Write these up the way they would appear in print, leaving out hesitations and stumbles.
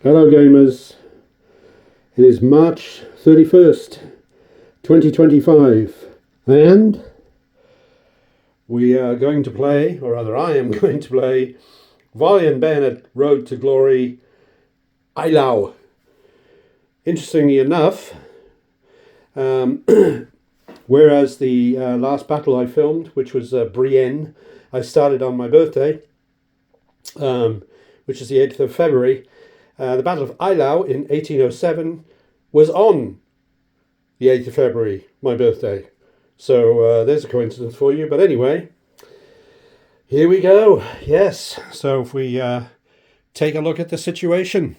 Hello gamers, it is March 31st, 2025 and we are going to play, or rather I am going to play, Volley and Bayonet Road to Glory Eylau. Interestingly enough, whereas the last battle I filmed, which was Brienne, I started on my birthday, which is the 8th of February. The Battle of Eylau in 1807 was on the 8th of February, my birthday. So there's a coincidence for you. But anyway, here we go. Yes, so if we take a look at the situation.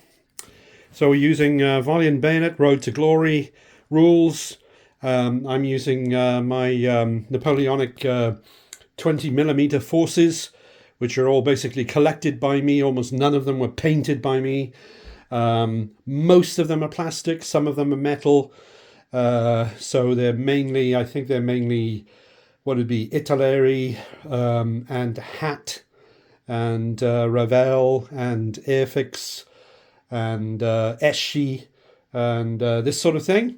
So we're using Volley and Bayonet Road to Glory rules. I'm using my Napoleonic 20mm forces, which are all basically collected by me. Almost none of them were painted by me. Most of them are plastic, some of them are metal. So they're mainly, I think they're mainly, what would be Italeri, and Hat, and Ravel, and Airfix, and Eschi, and this sort of thing.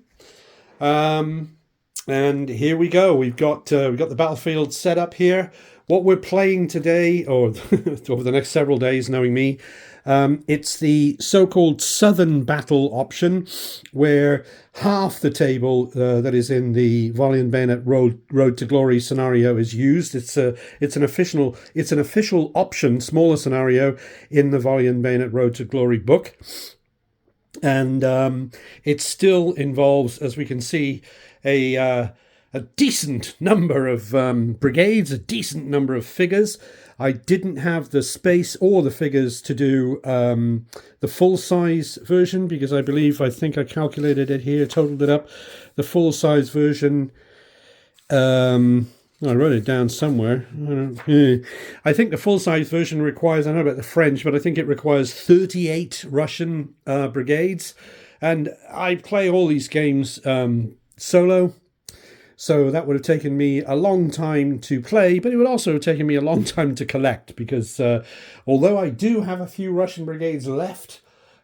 And here we go. We've got the battlefield set up here. What we're playing today, or over the next several days, knowing me, it's the so-called Southern Battle option, where half the table that is in the Volley and Bayonet Road to Glory scenario is used. It's an official option, smaller scenario in the Volley and Bayonet Road to Glory book, and it still involves, as we can see, a decent number of brigades, a decent number of figures. I didn't have the space or the figures to do the full-size version, because I think I calculated it here, totaled it up. The full-size version, I wrote it down somewhere. I think the full-size version requires, I don't know about the French, but I think it requires 38 Russian brigades. And I play all these games solo. So that would have taken me a long time to play, but it would also have taken me a long time to collect, because although I do have a few Russian brigades left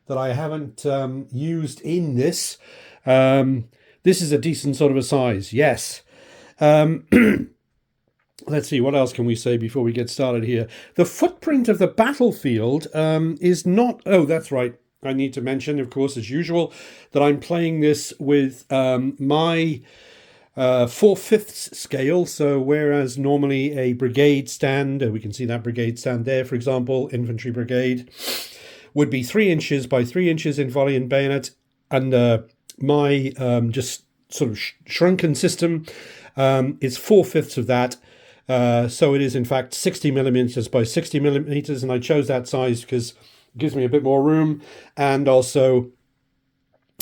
that I haven't used in this, this is a decent sort of a size, yes. Let's see, what else can we say before we get started here? The footprint of the battlefield is not... Oh, that's right. I need to mention, of course, as usual, that I'm playing this with my 4/5 scale. So whereas normally a brigade stand, we can see that brigade stand there, for example, infantry brigade, would be 3 inches by 3 inches in Volley and Bayonet, and my just sort of shrunken system is 4/5 of that. So it is in fact 60 millimeters by 60 millimeters, and I chose that size because it gives me a bit more room, and also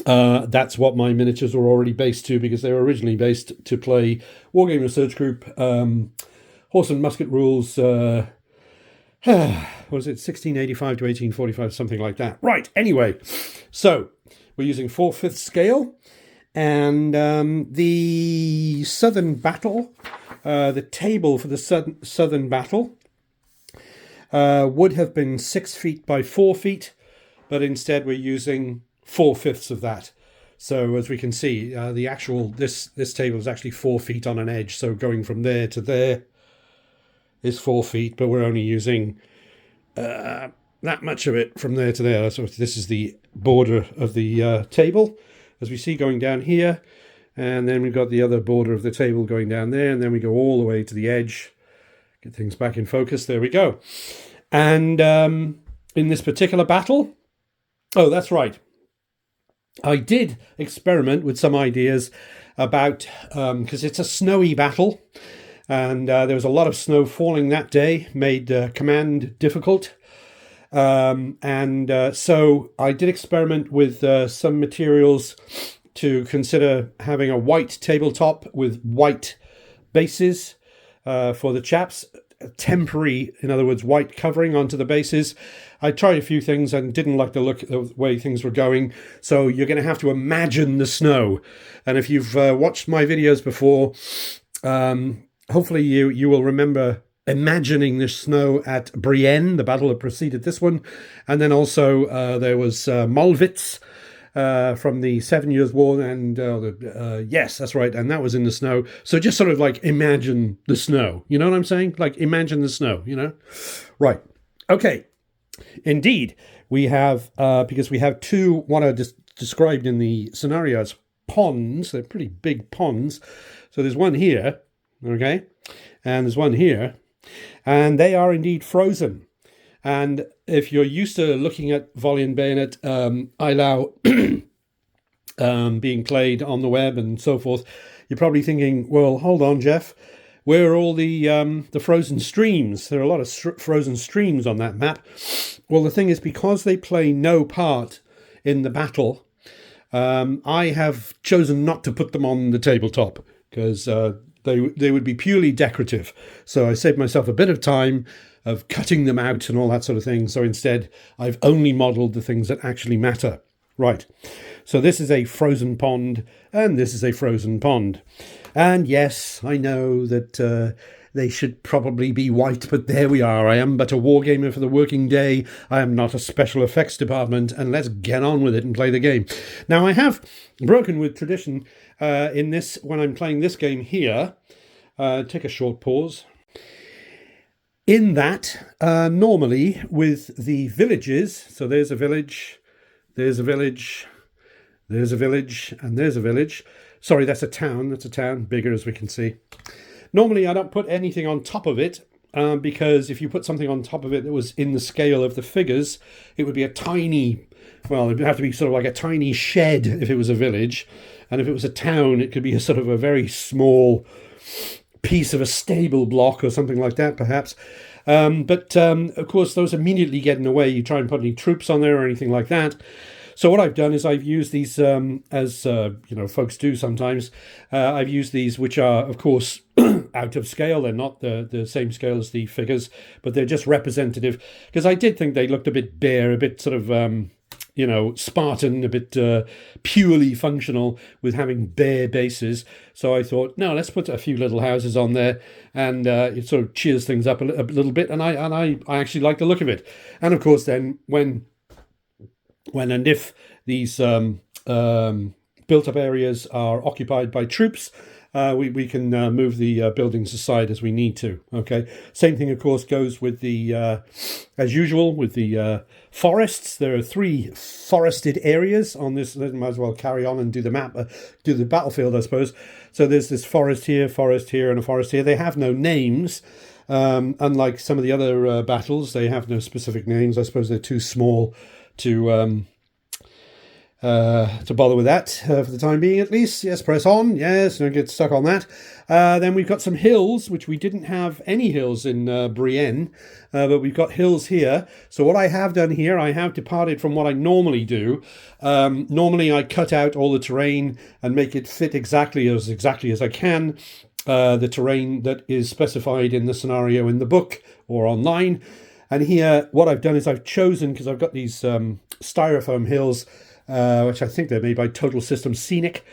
that's what my miniatures were already based to, because they were originally based to play Wargame Research Group, Horse and Musket Rules, what was it, 1685 to 1845, something like that. Right, anyway, so we're using 4/5 scale, and the Southern Battle, the table for the Southern Battle would have been 6 feet by 4 feet, but instead we're using 4/5 of that. So as we can see, the actual this table is actually 4 feet on an edge. So going from there to there is 4 feet, but we're only using that much of it from there to there. So this is the border of the table, as we see, going down here, and then we've got the other border of the table going down there, and then we go all the way to the edge. Get things back in focus. There we go. And in this particular battle, oh, that's right, I did experiment with some ideas about, because it's a snowy battle, and there was a lot of snow falling that day, made command difficult. So I did experiment with some materials to consider having a white tabletop with white bases for the chaps, temporary, in other words, white covering onto the bases. I tried a few things and didn't like the look of the way things were going, so you're going to have to imagine the snow. And if you've watched my videos before, hopefully you will remember imagining the snow at Brienne, the battle that preceded this one. And then also there was Molwitz from the 7 Years' War. And yes, that's right. And that was in the snow. So just sort of like imagine the snow. You know what I'm saying? Like imagine the snow, you know? Right. Okay. Indeed, we have, because we have two, what are described in the scenario as ponds. They're pretty big ponds. So there's one here, okay? And there's one here. And they are indeed frozen. And if you're used to looking at Volley and Bayonet, Eylau being played on the web and so forth, you're probably thinking, well, hold on, Jeff. Where are all the frozen streams? There are a lot of frozen streams on that map. Well, the thing is, because they play no part in the battle, I have chosen not to put them on the tabletop because they would be purely decorative. So I saved myself a bit of time of cutting them out and all that sort of thing. So instead, I've only modelled the things that actually matter. Right. So this is a frozen pond, and this is a frozen pond. And yes, I know that they should probably be white, but there we are. I am but a wargamer for the working day. I am not a special effects department, and let's get on with it and play the game. Now, I have broken with tradition in this, when I'm playing this game here. Take a short pause. In that, normally with the villages, so there's a village, there's a village, there's a village, and there's a village. Sorry, that's a town. That's a town, bigger as we can see. Normally, I don't put anything on top of it because if you put something on top of it that was in the scale of the figures, it would be a tiny, well, it would have to be sort of like a tiny shed if it was a village. And if it was a town, it could be a sort of a very small piece of a stable block or something like that, perhaps. But of course, those immediately get in the way. You try and put any troops on there or anything like that. So what I've done is I've used these, as folks do sometimes. I've used these, which are, of course, out of scale. They're not the same scale as the figures, but they're just representative. Because I did think they looked a bit bare, a bit sort of, Spartan, a bit purely functional with having bare bases. So I thought, no, let's put a few little houses on there, and it sort of cheers things up a little bit. And I actually like the look of it. And of course, then when and if these built-up areas are occupied by troops, we can move the buildings aside as we need to. Okay. Same thing, of course, goes with the, as usual, with the forests. There are 3 forested areas on this. Might as well carry on and do the map, do the battlefield, I suppose. So there's this forest here, and a forest here. They have no names. Unlike some of the other battles, they have no specific names. I suppose they're too small to bother with that for the time being, at least. Yes, press on. Yes, don't get stuck on that. Then we've got some hills, which we didn't have any hills in Brienne, but we've got hills here. So what I have done here, I have departed from what I normally do. Normally I cut out all the terrain and make it fit exactly as I can. The terrain that is specified in the scenario in the book or online. And here, what I've done is I've chosen, because I've got these styrofoam hills, which I think they're made by Total System Scenic,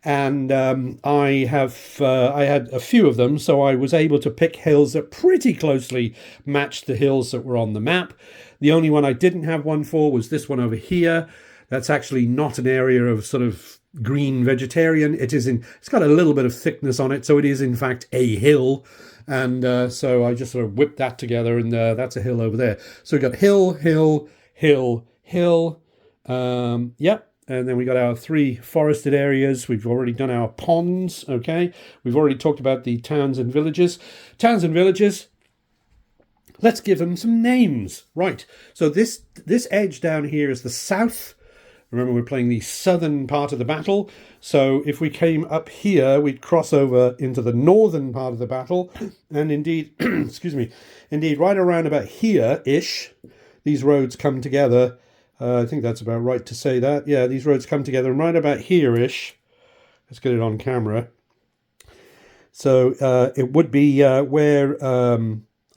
and I had a few of them, so I was able to pick hills that pretty closely matched the hills that were on the map. The only one I didn't have one for was this one over here. That's actually not an area of sort of green vegetarian. It's got a little bit of thickness on it, so it is in fact a hill. And so I just sort of whipped that together, and that's a hill over there. So we've got hill, hill, hill, hill. Yep. And then we got our 3 forested areas. We've already done our ponds. Okay. We've already talked about the towns and villages. Towns and villages. Let's give them some names. Right. So this edge down here is the south. Remember, we're playing the southern part of the battle. So if we came up here, we'd cross over into the northern part of the battle. And indeed, excuse me, indeed, right around about here-ish, these roads come together. I think that's about right to say that. Yeah, these roads come together, and right about here-ish, let's get it on camera. So it would be where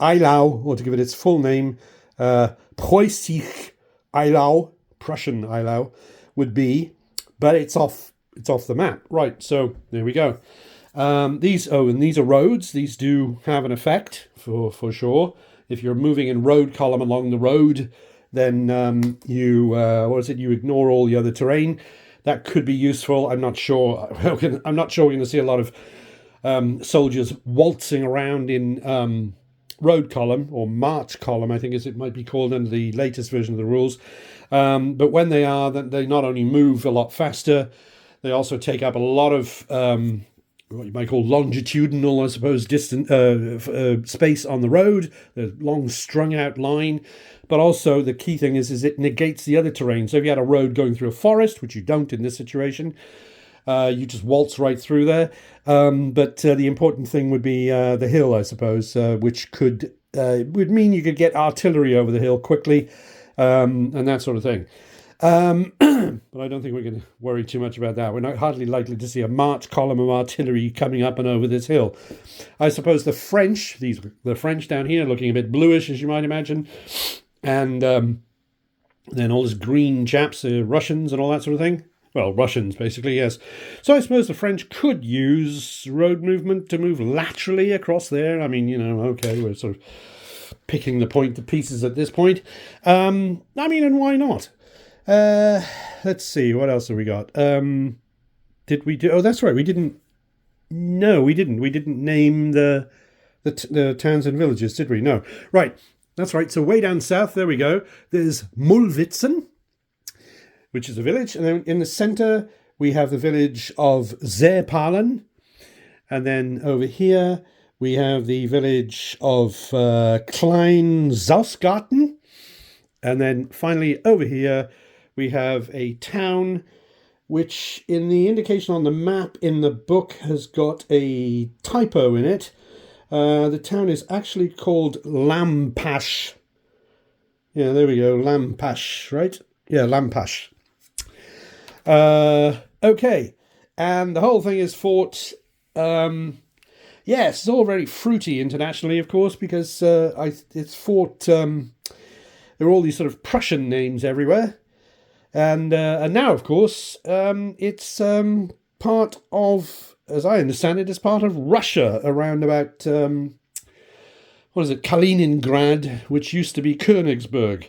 Eylau, or to give it its full name, Preußisch Eylau, Prussian Eylau, would be, but it's off the map. Right, so there we go. These are roads. These do have an effect for sure. If you're moving in road column along the road, then you ignore all the other terrain. That could be useful. I'm not sure. I'm not sure we're going to see a lot of soldiers waltzing around in road column or march column, I think as it might be called under the latest version of the rules. But when they are, they not only move a lot faster, they also take up a lot of what you might call longitudinal, I suppose, space on the road, the long strung out line. But also the key thing is it negates the other terrain. So if you had a road going through a forest, which you don't in this situation, you just waltz right through there. But the important thing would be the hill, I suppose, which would mean you could get artillery over the hill quickly, and that sort of thing. But I don't think we're going to worry too much about that. We're not hardly likely to see a march column of artillery coming up and over this hill. I suppose the French down here, looking a bit bluish, as you might imagine, and then all these green chaps, Russians and all that sort of thing. Well, Russians, basically, yes. So I suppose the French could use road movement to move laterally across there. I mean, okay, we're sort of picking the point to pieces at this point. And why not? Let's see, what else have we got? Did we do? Oh, that's right. We didn't. No, we didn't. We didn't name the towns and villages, did we? No. Right. That's right. So way down south, there we go. There's Mulwitzen, which is a village, and then in the centre we have the village of Zeerpalen, and then over here we have the village of Klein Zausgarten, and then finally over here we have a town which in the indication on the map in the book has got a typo in it. The town is actually called Lampasch. Yeah, there we go, Lampasch, right? Yeah, Lampasch. Okay, and the whole thing is fought. Yes, it's all very fruity internationally, of course, because it's fought. There are all these sort of Prussian names everywhere, and now, of course, it's part of, as I understand it, it's part of Russia around about Kaliningrad, which used to be Königsberg.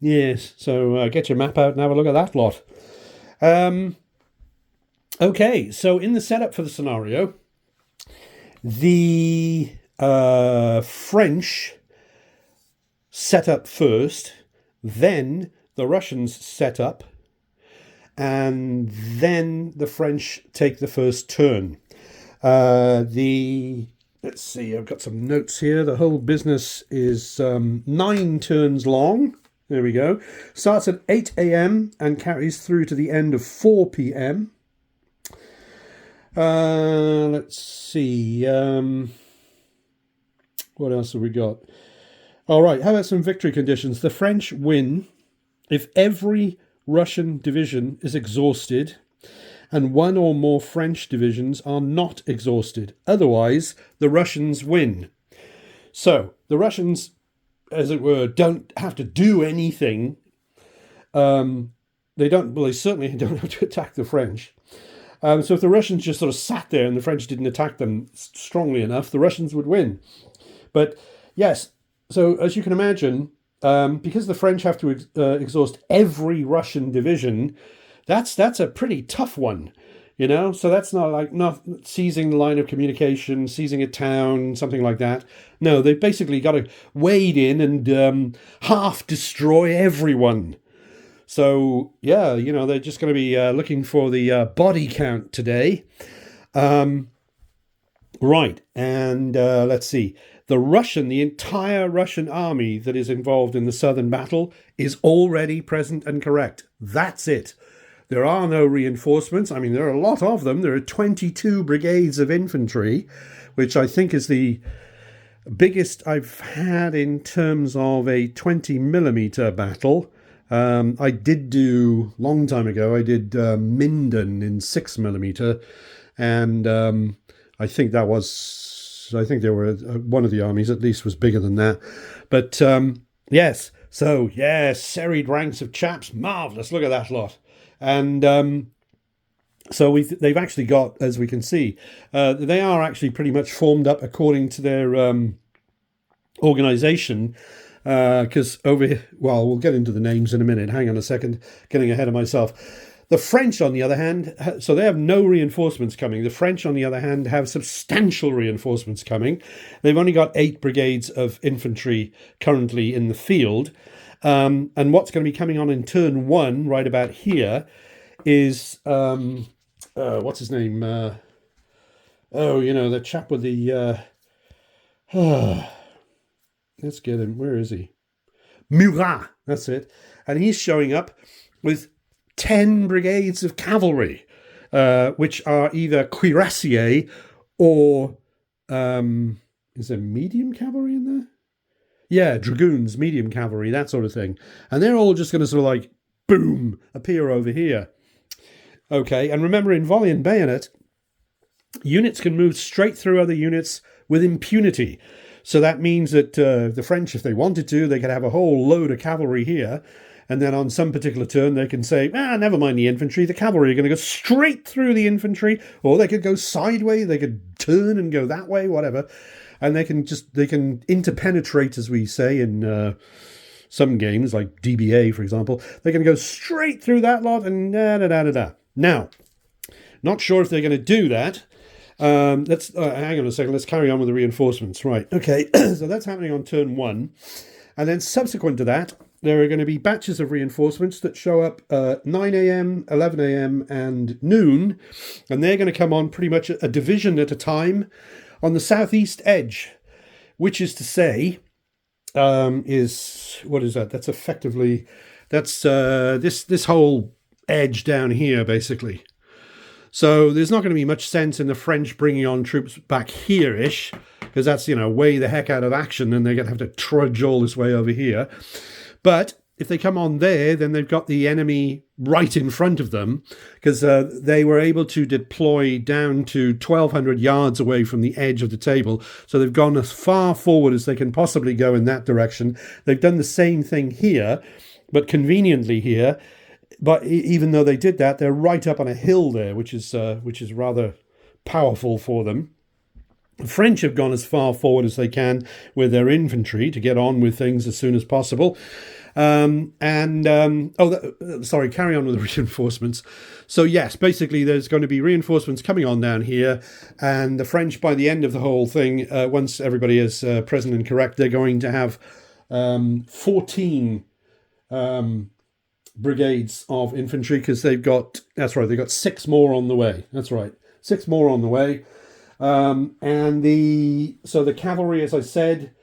Yes, so get your map out and have a look at that lot. Okay, so in the setup for the scenario, the French set up first, then the Russians set up, and then the French take the first turn. Let's see, I've got some notes here. The whole business is 9 turns long. There we go. Starts at 8 a.m. and carries through to the end of 4 p.m. Let's see. What else have we got? All right, how about some victory conditions? The French win if every Russian division is exhausted and one or more French divisions are not exhausted. Otherwise, the Russians win. So, the Russians, as it were, don't have to do anything. They certainly don't have to attack the French. So if the Russians just sort of sat there and the French didn't attack them strongly enough, the Russians would win. But yes, so as you can imagine, because the French have to exhaust every Russian division, that's a pretty tough one. So that's not seizing the line of communication, seizing a town, something like that. No, they've basically got to wade in and half destroy everyone. So, yeah, they're just going to be looking for the body count today. Right, and let's see. The entire Russian army that is involved in the southern battle is already present and correct. That's it. There are no reinforcements. I mean, there are a lot of them. There are 22 brigades of infantry, which I think is the biggest I've had in terms of a 20mm battle. I did do, long time ago, I did Minden in 6mm, and I think there were, one of the armies at least was bigger than that. But yes, so yeah, serried ranks of chaps, marvellous, look at that lot. And So they've actually got, as we can see, they are actually pretty much formed up according to their organization. Because over here, well, we'll get into the names in a minute. Hang on a second, getting ahead of myself. The French, on the other hand, so they have no reinforcements coming. The French, on the other hand, have substantial reinforcements coming. They've only got 8 brigades of infantry currently in the field. And what's going to be coming on in turn 1, right about here, is, what's his name? The chap with the... let's get him. Where is he? Murat, that's it. And he's showing up with 10 brigades of cavalry, which are either cuirassiers or... is there medium cavalry in there? Yeah, dragoons, medium cavalry, that sort of thing. And they're all just going to sort of like, boom, appear over here. Okay, and remember in Volley and Bayonet, units can move straight through other units with impunity. So that means that the French, if they wanted to, they could have a whole load of cavalry here. And then on some particular turn, they can say, never mind the infantry. The cavalry are going to go straight through the infantry. Or they could go sideways. They could turn and go that way, whatever. And they can interpenetrate, as we say in some games, like DBA, for example. They can go straight through that lot and da-da-da-da-da. Now, not sure if they're going to do that. Let's hang on a second. Let's carry on with the reinforcements. Right. Okay. So that's happening on turn 1. And then subsequent to that, there are going to be batches of reinforcements that show up 9 a.m., 11 a.m. and noon. And they're going to come on pretty much a division at a time on the southeast edge, which is to say, what is that? That's effectively, that's this whole edge down here, basically. So there's not going to be much sense in the French bringing on troops back here-ish, because that's, way the heck out of action, and they're going to have to trudge all this way over here. But if they come on there, then they've got the enemy right in front of them, because they were able to deploy down to 1,200 yards away from the edge of the table. So they've gone as far forward as they can possibly go in that direction. They've done the same thing here, but conveniently here. But even though they did that, they're right up on a hill there, which is rather powerful for them. The French have gone as far forward as they can with their infantry to get on with things as soon as possible. Carry on with the reinforcements. So yes, basically there's going to be reinforcements coming on down here, and the French, by the end of the whole thing, once everybody is present and correct, they're going to have 14 brigades of infantry, because they've got 6 more on the way. That's right, 6 more on the way. So the cavalry, as I said,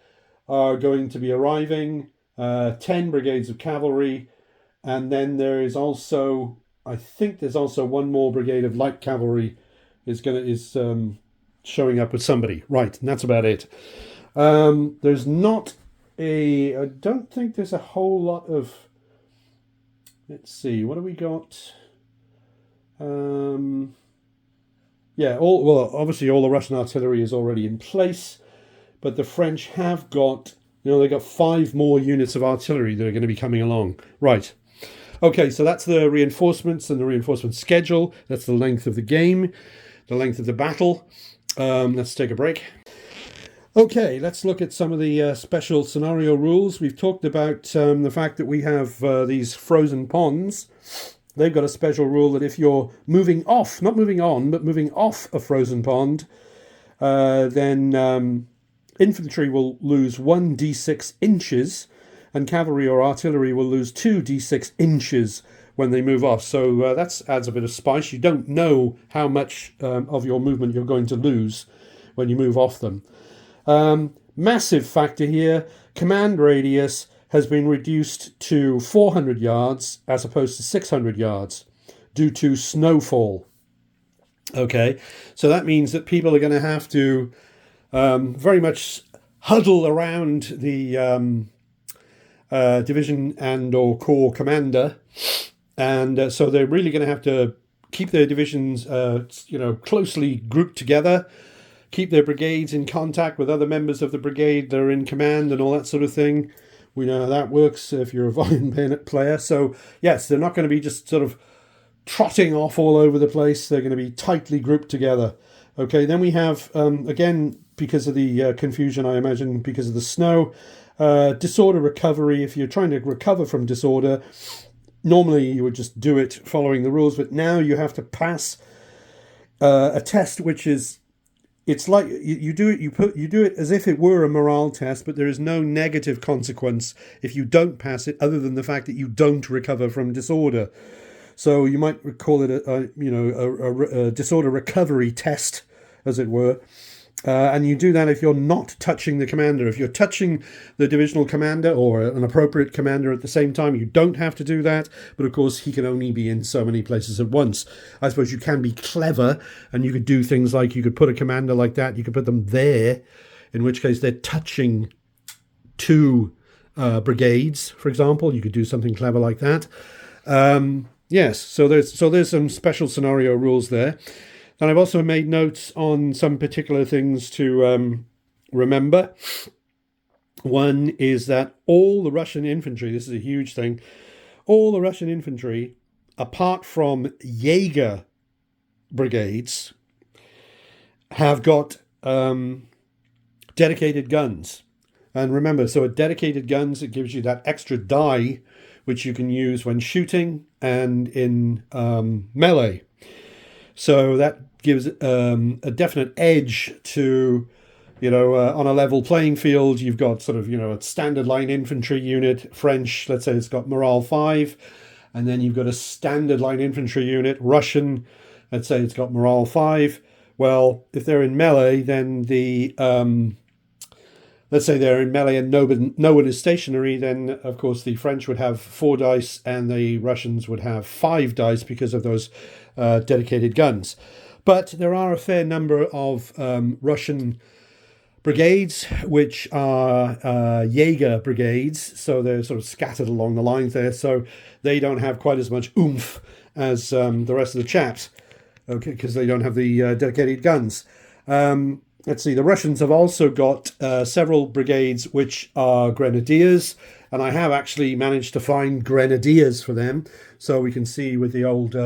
are going to be arriving, 10 brigades of cavalry, and then there is also, I think there's also one more brigade of light cavalry is showing up with somebody. Right, and that's about it. There's not I don't think there's a whole lot of, let's see, what have we got? Obviously all the Russian artillery is already in place, but the French have got, they've got 5 more units of artillery that are going to be coming along. Right. Okay, so that's the reinforcements and the reinforcement schedule. That's the length of the game, the length of the battle. Let's take a break. Okay, let's look at some of the special scenario rules. We've talked about the fact that we have these frozen ponds. They've got a special rule that if you're moving off, not moving on, but moving off a frozen pond, then infantry will lose 1 d6 inches, and cavalry or artillery will lose 2 d6 inches when they move off. So that adds a bit of spice. You don't know how much of your movement you're going to lose when you move off them. Massive factor here, command radius has been reduced to 400 yards as opposed to 600 yards due to snowfall. Okay, so that means that people are going to have to very much huddle around the division and or corps commander, and so they're really going to have to keep their divisions closely grouped together, keep their brigades in contact with other members of the brigade that are in command and all that sort of thing. We know how that works if you're a Volley and Bayonet player. So yes, they're not going to be just sort of trotting off all over the place. They're going to be tightly grouped together. Okay, then we have, again, because of the confusion, I imagine, because of the snow, disorder recovery. If you're trying to recover from disorder, normally you would just do it following the rules, but now you have to pass a test which is, it's like you do it as if it were a morale test, but there is no negative consequence if you don't pass it, other than the fact that you don't recover from disorder. So you might call it a disorder recovery test, as it were. And you do that if you're not touching the commander. If you're touching the divisional commander or an appropriate commander at the same time, you don't have to do that. But of course, he can only be in so many places at once. I suppose you can be clever, and you could do things like you could put a commander like that. You could put them there, in which case they're touching two brigades, for example. You could do something clever like that. Yes, so there's some special scenario rules there. And I've also made notes on some particular things to remember. One is that all the Russian infantry, this is a huge thing, all the Russian infantry, apart from Jaeger brigades, have got dedicated guns. And remember, so at dedicated guns, it gives you that extra die, which you can use when shooting and in melee. So that gives a definite edge to, on a level playing field. You've got sort of, a standard line infantry unit, French, let's say it's got morale 5, and then you've got a standard line infantry unit, Russian, let's say it's got morale 5. Well, if they're in melee, then let's say they're in melee and no one is stationary, then of course the French would have 4 dice and the Russians would have 5 dice because of those dedicated guns. But there are a fair number of Russian brigades which are Jaeger brigades, so they're sort of scattered along the lines there, so they don't have quite as much oomph as the rest of the chaps, okay, because they don't have the dedicated guns. Let's see, the Russians have also got several brigades which are grenadiers, and I have actually managed to find grenadiers for them, so we can see with the old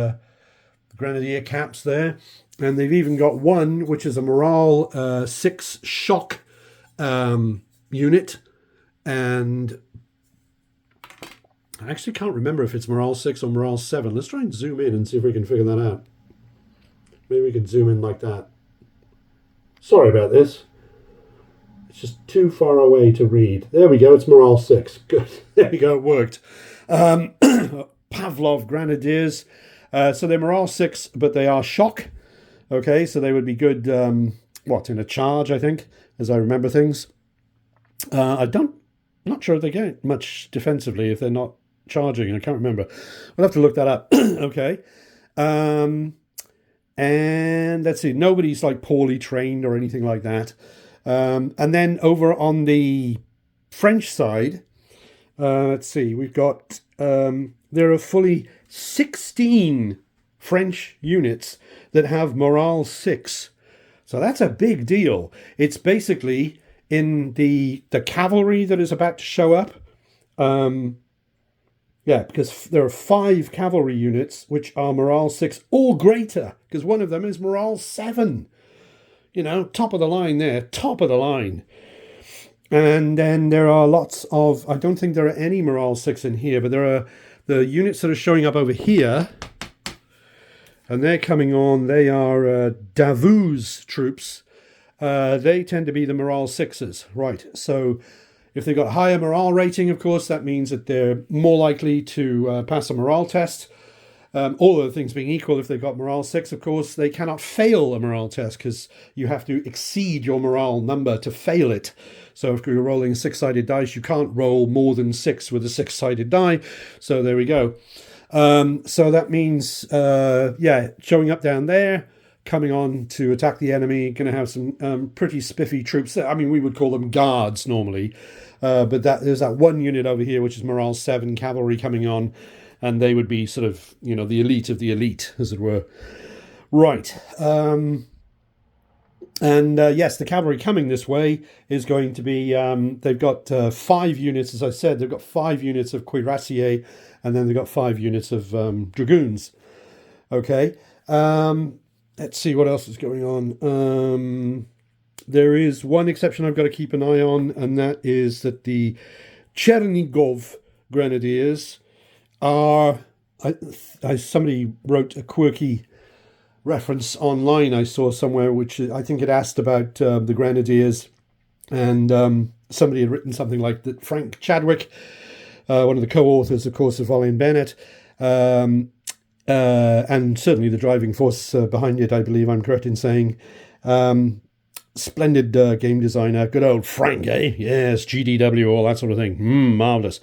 grenadier caps there. And they've even got one which is a morale 6 shock unit, and I actually can't remember if it's morale 6 or morale 7. Let's try and zoom in and see if we can figure that out. Maybe we can zoom in like that. Sorry about this. It's just too far away to read. There we go, it's morale 6. Good. There we go, it worked. Pavlov Grenadiers. So they're morale 6, but they are shock. Okay, so they would be good, in a charge, I think, as I remember things. Not sure if they get much defensively if they're not charging. I can't remember. We'll have to look that up. Okay. And let's see, nobody's like poorly trained or anything like that. And then over on the French side, let's see, we've got, there are fully 16 French units that have morale 6. So that's a big deal. It's basically in the cavalry that is about to show up. Because there are 5 cavalry units which are morale 6 or greater, because one of them is morale 7. Top of the line there, top of the line. And then there are lots of, I don't think there are any morale 6 in here, but there are the units that are showing up over here. And they're coming on, they are Davout's troops. They tend to be the morale 6s. Right, so if they've got higher morale rating, of course, that means that they're more likely to pass a morale test. All other things being equal, if they've got morale 6, of course, they cannot fail a morale test because you have to exceed your morale number to fail it. So if you're rolling a 6-sided dice, you can't roll more than 6 with a 6-sided die. So there we go. So that means, showing up down there, coming on to attack the enemy, going to have some pretty spiffy troops. I mean, we would call them guards normally, but there's that one unit over here, which is morale 7 cavalry coming on, and they would be sort of, the elite of the elite, as it were. Right. Yes, the cavalry coming this way is going to be, they've got 5 units, as I said, they've got 5 units of cuirassiers, and then they've got 5 units of dragoons. Okay. Let's see what else is going on. There is one exception I've got to keep an eye on, and that is that the Chernigov Grenadiers are... somebody wrote a quirky reference online I saw somewhere, which I think it asked about the Grenadiers, and somebody had written something like that. Frank Chadwick, one of the co-authors, of course, of Volley and Bayonet, and certainly the driving force behind it, I believe I'm correct in saying. Splendid game designer, good old Frank, eh? Yes, GDW, all that sort of thing. Marvellous.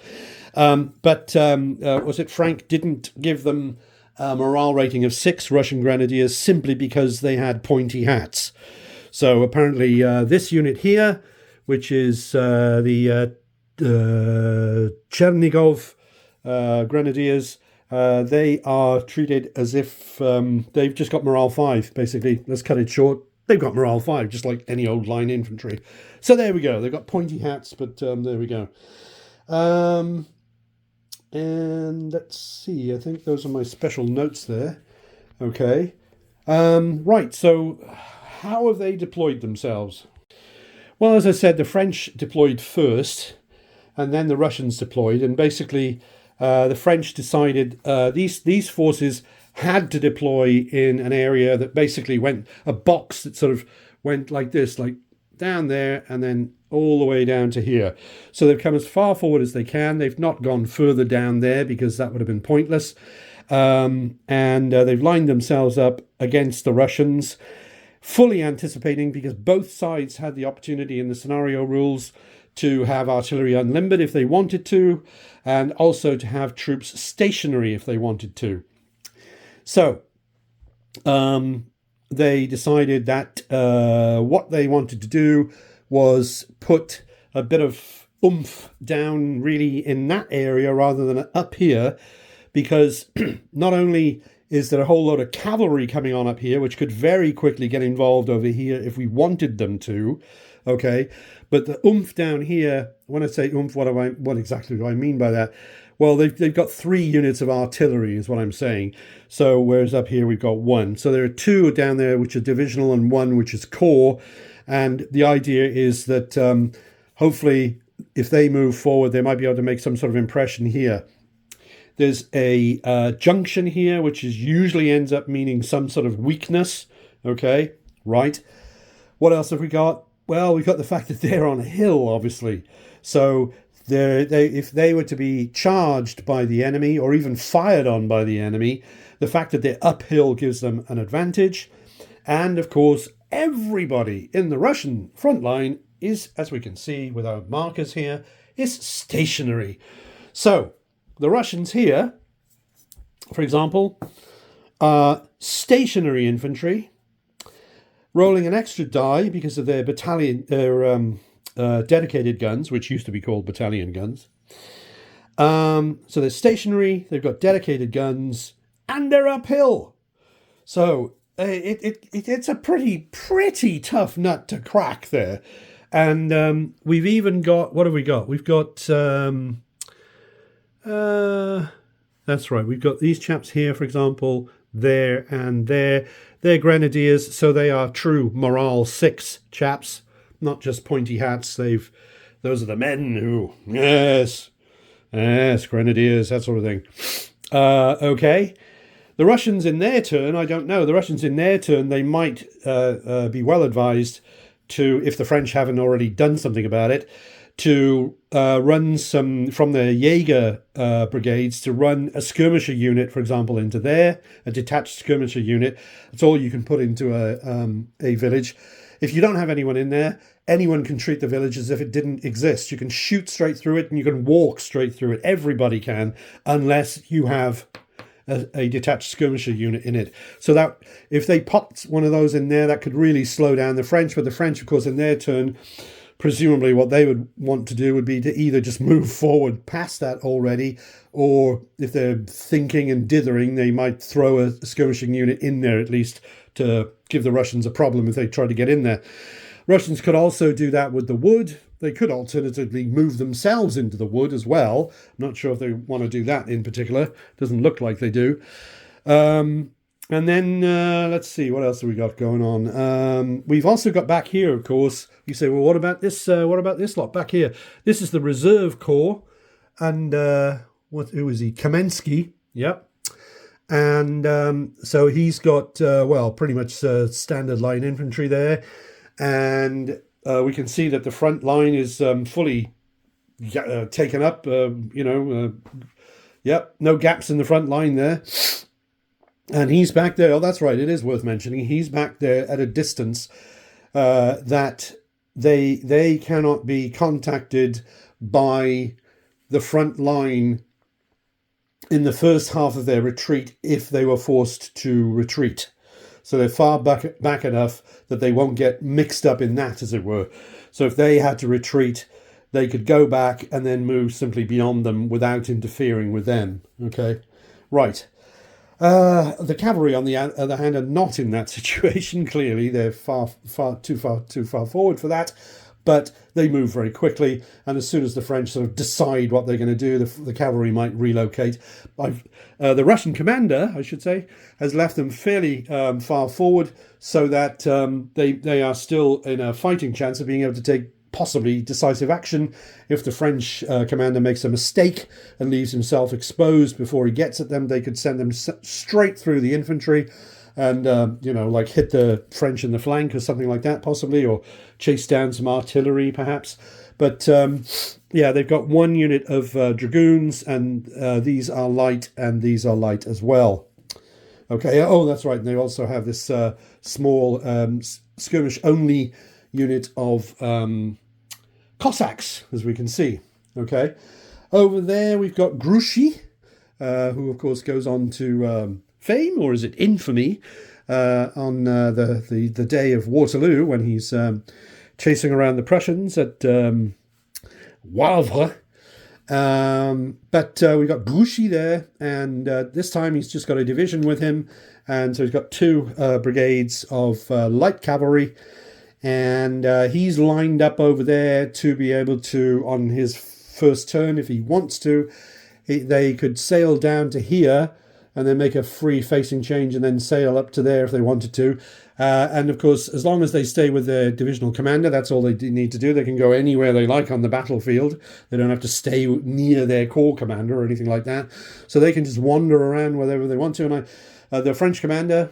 But was it Frank didn't give them a morale rating of 6, Russian Grenadiers, simply because they had pointy hats. So apparently this unit here, which is the Chernigov Grenadiers, they are treated as if they've just got morale 5, basically. Let's cut it short. They've got morale 5, just like any old line infantry. So there we go. They've got pointy hats, but there we go. And let's see. I think those are my special notes there. Okay. Right, so how have they deployed themselves? Well, as I said, the French deployed first, and then the Russians deployed, and basically the French decided these forces had to deploy in an area that basically went, a box that sort of went like this, like down there, and then all the way down to here. So they've come as far forward as they can. They've not gone further down there because that would have been pointless. And they've lined themselves up against the Russians, fully anticipating, because both sides had the opportunity in the scenario rules to have artillery unlimbered if they wanted to, and also to have troops stationary if they wanted to. So they decided that what they wanted to do was put a bit of oomph down really in that area rather than up here, because not only is there a whole load of cavalry coming on up here, which could very quickly get involved over here if we wanted them to, okay, but the oomph down here, when I say oomph, what exactly do I mean by that? Well, they've got 3 units of artillery is what I'm saying. So whereas up here we've got 1. So there are 2 down there which are divisional and 1 which is corps. And the idea is that hopefully if they move forward, they might be able to make some sort of impression here. There's a junction here, which is usually ends up meaning some sort of weakness. Okay, right. What else have we got? Well, we've got the fact that they're on a hill, obviously. So if they were to be charged by the enemy or even fired on by the enemy, the fact that they're uphill gives them an advantage. And of course, everybody in the Russian front line is, as we can see with our markers here, is stationary. So the Russians here, for example, are stationary infantry, rolling an extra die because of their battalion, their dedicated guns, which used to be called battalion guns. So they're stationary, they've got dedicated guns, and they're uphill. So it's a pretty tough nut to crack there. And we've even got, what have we got? We've got, that's right, we've got these chaps here, for example, there and there. They're grenadiers, so they are true morale 6 chaps, not just pointy hats. Those are the men who, yes, grenadiers, that sort of thing. Okay. The Russians in their turn, I don't know. The Russians in their turn, they might be well advised to, if the French haven't already done something about it, to run some from their Jaeger brigades, to run a skirmisher unit, for example, into there, a detached skirmisher unit. That's all you can put into a village. If you don't have anyone in there, anyone can treat the village as if it didn't exist. You can shoot straight through it and you can walk straight through it. Everybody can, unless you have a detached skirmisher unit in it. So that if they popped one of those in there, that could really slow down the French. But the French, of course, in their turn, presumably what they would want to do would be to either just move forward past that already, or if they're thinking and dithering, they might throw a skirmishing unit in there at least to give the Russians a problem if they try to get in there. Russians could also do that with the wood. They could alternatively move themselves into the wood as well. I'm not sure if they want to do that in particular. Doesn't look like they do. And then let's see, what else have we got going on? We've also got back here, of course. You say, well, what about this? What about this lot back here? This is the reserve corps, and who is he? Kamensky. Yep. And so he's got well, pretty much standard line infantry there, and we can see that the front line is fully taken up. Yep, no gaps in the front line there. And he's back there. Oh, that's right. It is worth mentioning. He's back there at a distance that they cannot be contacted by the front line in the first half of their retreat if they were forced to retreat. So they're far back enough that they won't get mixed up in that, as it were. So if they had to retreat, they could go back and then move simply beyond them without interfering with them. Okay, right. The cavalry, on the other hand, are not in that situation. Clearly, they're too far forward for that. But they move very quickly, and as soon as the French sort of decide what they're going to do, the cavalry might relocate. The Russian commander, I should say, has left them fairly far forward, so that they are still in a fighting chance of being able to take possibly decisive action. If the French commander makes a mistake and leaves himself exposed before he gets at them, they could send them straight through the infantry and, like hit the French in the flank or something like that, possibly, or chase down some artillery, perhaps. But, yeah, they've got one unit of dragoons, and these are light, and these are light as well. Okay, oh, that's right. And they also have this small skirmish-only unit of Cossacks, as we can see. Okay, over there we've got Grouchy, who of course goes on to fame, or is it infamy, on the day of Waterloo, when he's chasing around the Prussians at Wavre. But we've got Grouchy there, and this time he's just got a division with him, and so he's got two brigades of light cavalry. And he's lined up over there to be able to, on his first turn, if he wants to, they could sail down to here and then make a free facing change and then sail up to there if they wanted to. And of course, as long as they stay with their divisional commander, that's all they need to do. They can go anywhere they like on the battlefield. They don't have to stay near their corps commander or anything like that. So they can just wander around wherever they want to. And the French commander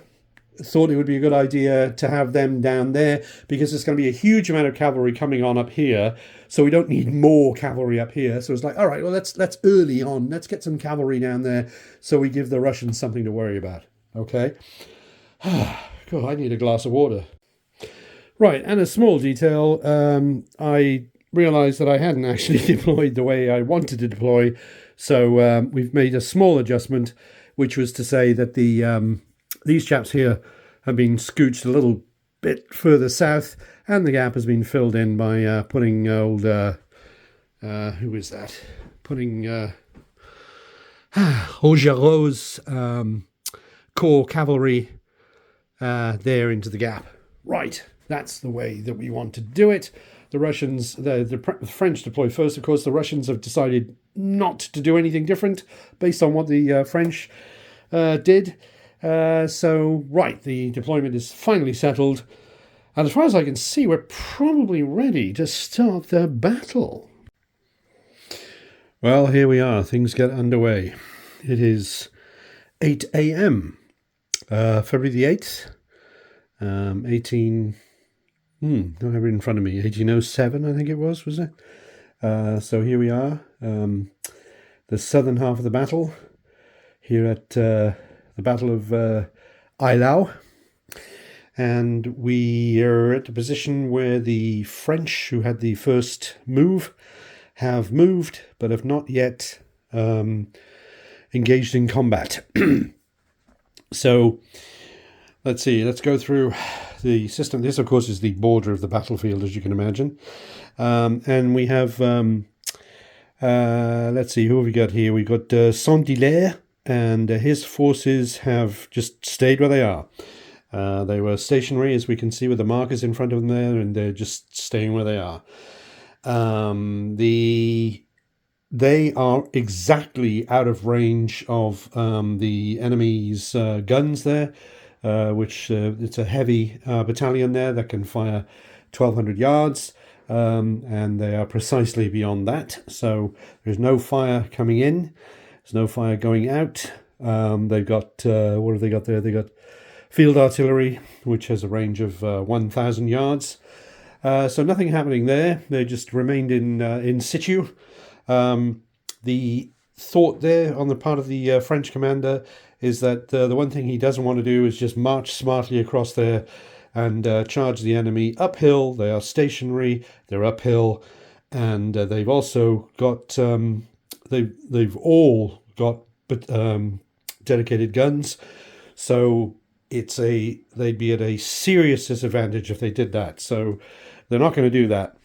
thought it would be a good idea to have them down there because there's going to be a huge amount of cavalry coming on up here, so we don't need more cavalry up here. So it's like, all right, well, let's early on, let's get some cavalry down there so we give the Russians something to worry about. Okay. God, I need a glass of water. Right, and a small detail, I realised that I hadn't actually deployed the way I wanted to deploy, so we've made a small adjustment, which was to say that these chaps here have been scooched a little bit further south, and the gap has been filled in by putting old who is that? Putting Augereau's corps cavalry there into the gap. Right, that's the way that we want to do it. The Russians, the French deploy first. Of course, the Russians have decided not to do anything different based on what the French did. So, right, the deployment is finally settled. And as far as I can see, we're probably ready to start the battle. Well, here we are. Things get underway. It is 8 a.m. February the 8th, 18... don't have it in front of me. 1807, I think it was it? So here we are. The southern half of the battle. Here at the Battle of Eylau. And we are at a position where the French, who had the first move, have moved, but have not yet engaged in combat. So, let's see, let's go through the system. This, of course, is the border of the battlefield, as you can imagine. And we have, let's see, who have we got here? We've got Saint-Hilaire, and his forces have just stayed where they are. They were stationary, as we can see, with the markers in front of them there, and they're just staying where they are. The they are exactly out of range of the enemy's guns there, which it's a heavy battalion there that can fire 1,200 yards, and they are precisely beyond that. So there's no fire coming in, there's no fire going out. They've got, what have they got there? They got field artillery, which has a range of 1,000 yards. So nothing happening there. They just remained in situ. The thought there on the part of the French commander is that the one thing he doesn't want to do is just march smartly across there and charge the enemy uphill. They are stationary, they're uphill, and they've also got they've all got dedicated guns. So they'd be at a serious disadvantage if they did that. So they're not going to do that.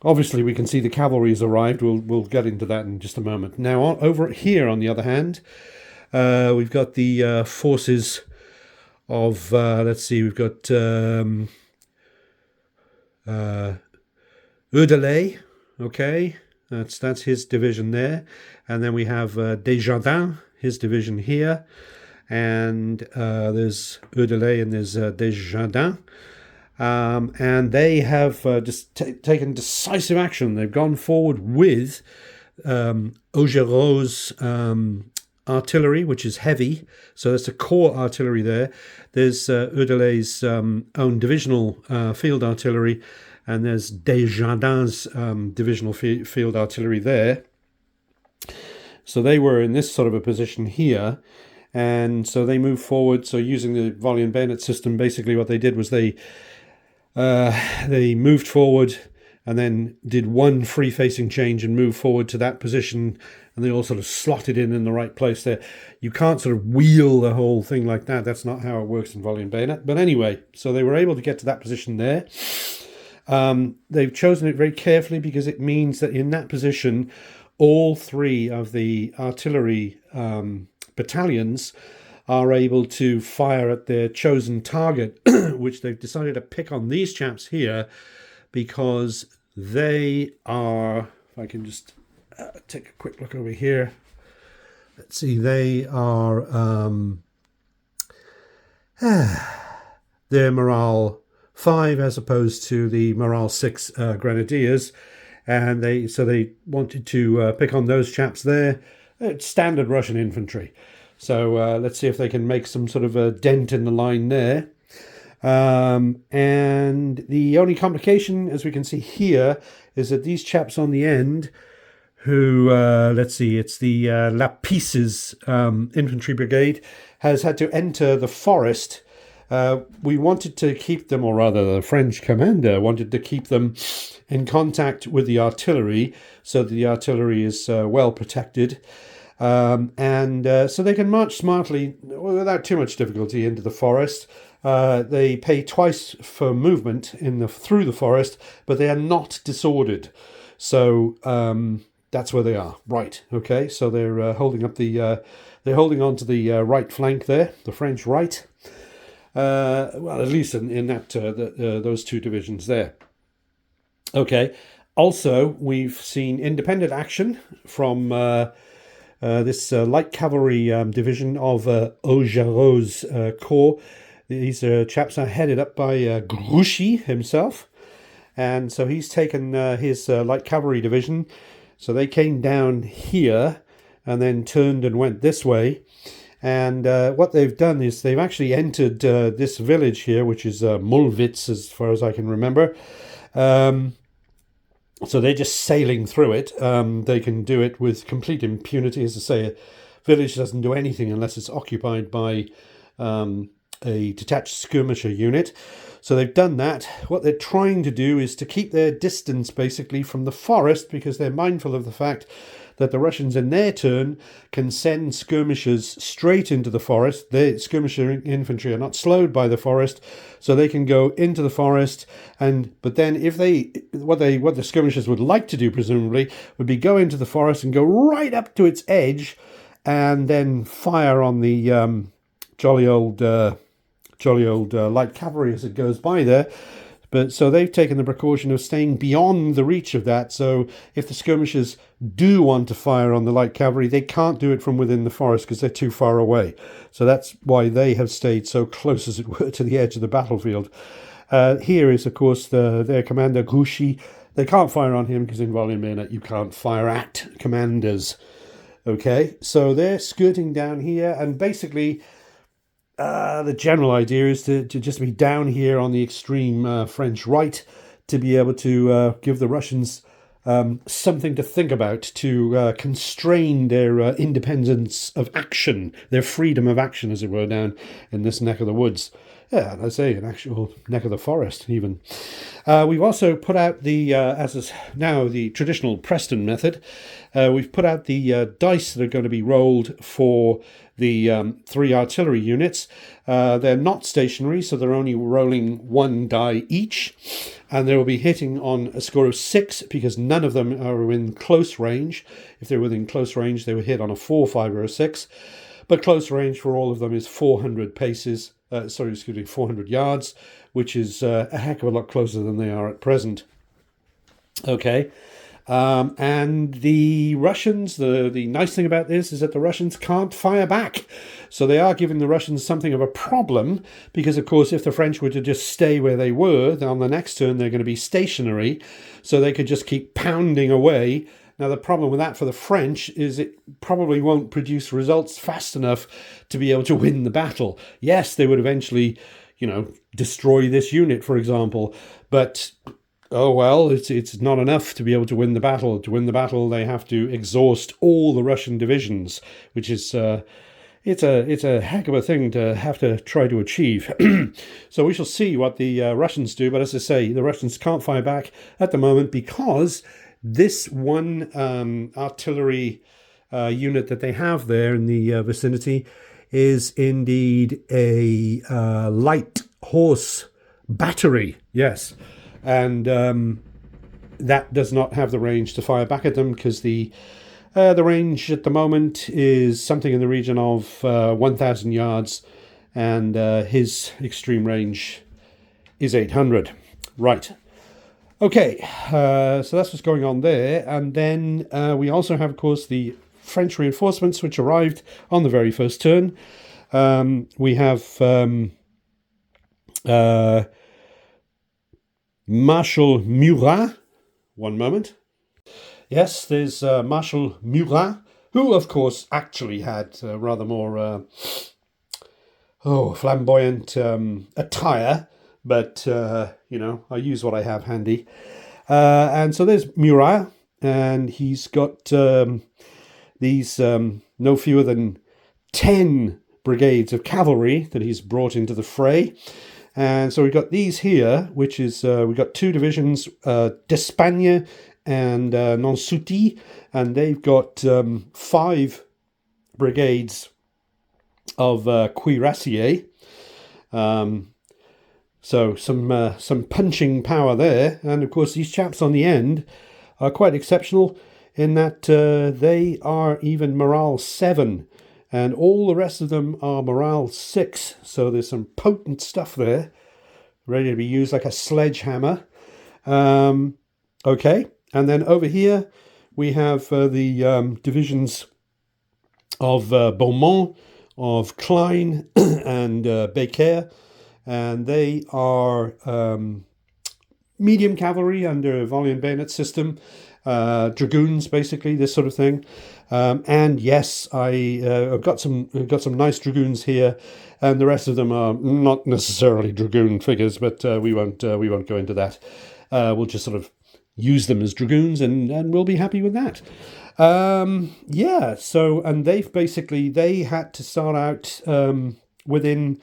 Obviously, we can see the cavalry has arrived. We'll get into that in just a moment. Now, over here, on the other hand, we've got the forces of, let's see, we've got Eudelet, okay, that's his division there. And then we have Desjardins, his division here. And there's Eudelet and there's Desjardins. And they have just taken decisive action. They've gone forward with Augereau's artillery, which is heavy. So that's a core artillery there. There's Eudelet's own divisional field artillery, and there's Desjardins' divisional field artillery there. So they were in this sort of a position here. And so they moved forward. So using the Volley and Bayonet system, basically what they did was they moved forward and then did one free-facing change and moved forward to that position, and they all sort of slotted in the right place there. You can't sort of wheel the whole thing like that. That's not how it works in Volley and Bayonet. But anyway, so they were able to get to that position there. They've chosen it very carefully because it means that in that position, all three of the artillery battalions are able to fire at their chosen target, which they've decided to pick on these chaps here because they are, if I can just take a quick look over here. Let's see, they are, they're morale 5 as opposed to the morale 6 grenadiers. And they wanted to pick on those chaps there. It's standard Russian infantry. So let's see if they can make some sort of a dent in the line there. And the only complication, as we can see here, is that these chaps on the end, who, let's see, it's the Lapis's infantry brigade, has had to enter the forest. We wanted to keep them, or rather the French commander wanted to keep them in contact with the artillery so that the artillery is well protected. And so they can march smartly without too much difficulty into the forest. They pay twice for movement through the forest, but they are not disordered. So that's where they are. Right. Okay. So they're holding up they're holding on to the right flank there, the French right. Well, at least in that those two divisions there. Okay. Also, we've seen independent action from this light cavalry division of Augereau's corps. These chaps are headed up by Grouchy himself. And so he's taken his light cavalry division. So they came down here and then turned and went this way. And what they've done is they've actually entered this village here, which is Mulwitz, as far as I can remember. So they're just sailing through it. They can do it with complete impunity. As I say, a village doesn't do anything unless it's occupied by a detached skirmisher unit. So they've done that. What they're trying to do is to keep their distance basically from the forest, because they're mindful of the fact that the Russians in their turn can send skirmishers straight into the forest. The skirmisher infantry are not slowed by the forest, so they can go into the forest. But then if what the skirmishers would like to do, presumably, would be go into the forest and go right up to its edge and then fire on the jolly old light cavalry as it goes by there. But so they've taken the precaution of staying beyond the reach of that. So if the skirmishers do want to fire on the light cavalry, they can't do it from within the forest because they're too far away. So that's why they have stayed so close, as it were, to the edge of the battlefield. Here is, of course, their commander, Grouchy. They can't fire on him because in Volley and Bayonet you can't fire at commanders. Okay, so they're skirting down here, and basically the general idea is to just be down here on the extreme French right to be able to give the Russians something to think about, to constrain their independence of action, their freedom of action, as it were, down in this neck of the woods. Yeah, and I say an actual neck of the forest, even. We've also put out the, as is now the traditional Preston method, we've put out the dice that are going to be rolled for the 3 artillery units. They're not stationary, so they're only rolling 1 die each, and they will be hitting on a score of 6 because none of them are in close range. If they're within close range, they would hit on a 4, 5, or a 6. But close range for all of them is 400 paces. 400 yards, which is a heck of a lot closer than they are at present. Okay. And the Russians, the nice thing about this is that the Russians can't fire back. So they are giving the Russians something of a problem because, of course, if the French were to just stay where they were, then on the next turn they're going to be stationary. So they could just keep pounding away. Now, the problem with that for the French is it probably won't produce results fast enough to be able to win the battle. Yes, they would eventually, destroy this unit, for example, but oh well, it's not enough to be able to win the battle. To win the battle, they have to exhaust all the Russian divisions, which is it's a heck of a thing to have to try to achieve. So we shall see what the Russians do. But as I say, the Russians can't fire back at the moment because this one artillery unit that they have there in the vicinity is indeed a light horse battery. Yes. And that does not have the range to fire back at them because the range at the moment is something in the region of 1,000 yards, and his extreme range is 800. Right. Okay, so that's what's going on there. And then we also have, of course, the French reinforcements, which arrived on the very first turn. We have Marshal Murat. One moment. Yes, there's Marshal Murat, who, of course, actually had rather more flamboyant attire. But, I use what I have handy. And so there's Murat, and he's got these no fewer than 10 brigades of cavalry that he's brought into the fray. And so we've got these here, which is, we've got 2 divisions, d'Espagne and Nansouty, and they've got 5 brigades of cuirassiers. So some punching power there. And of course, these chaps on the end are quite exceptional in that they are even morale 7. And all the rest of them are morale 6. So there's some potent stuff there, ready to be used like a sledgehammer. Okay. And then over here, we have the divisions of Beaumont, of Klein, and Becker. And they are medium cavalry under Volley and Bayonet system, dragoons, basically, this sort of thing. And yes, I've got some nice dragoons here, and the rest of them are not necessarily dragoon figures, but we won't go into that. We'll just sort of use them as dragoons, and we'll be happy with that. So, and they had to start out within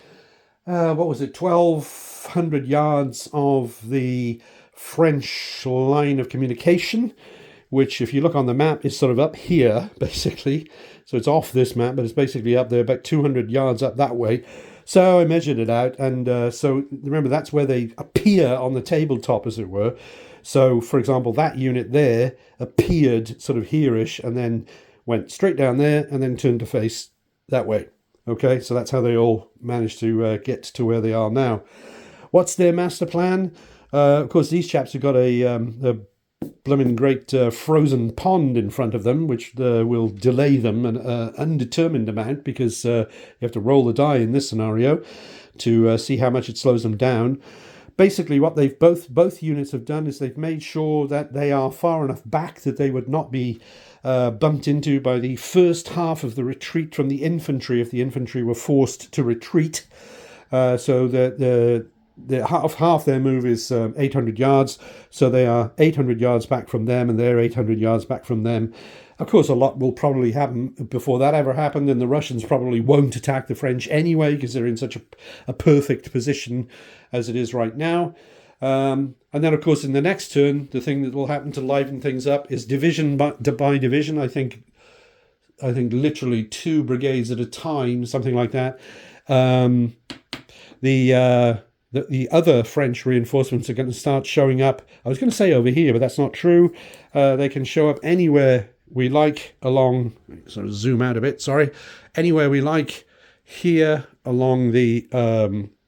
1,200 yards of the French line of communication, which, if you look on the map, is sort of up here, basically. So it's off this map, but it's basically up there, about 200 yards up that way. So I measured it out, and so remember, that's where they appear on the tabletop, as it were. So, for example, that unit there appeared sort of here-ish, and then went straight down there, and then turned to face that way. Okay, so that's how they all managed to get to where they are now. What's their master plan? Of course, these chaps have got a blooming great frozen pond in front of them, which will delay them an undetermined amount, because you have to roll the die in this scenario to see how much it slows them down. Basically, what they've both units have done is they've made sure that they are far enough back that they would not be bumped into by the first half of the retreat from the infantry if the infantry were forced to retreat. So that the half their move is 800 yards, so they are 800 yards back from them, and they're 800 yards back from them. Of course, a lot will probably happen before that ever happened, and the Russians probably won't attack the French anyway, because they're in such a perfect position as it is right now. And then, of course, in the next turn, the thing that will happen to liven things up is division by division. I think literally 2 brigades at a time, something like that. The other French reinforcements are going to start showing up. I was going to say over here, but that's not true. They can show up anywhere we like along, sort of zoom out a bit, sorry, anywhere we like here along the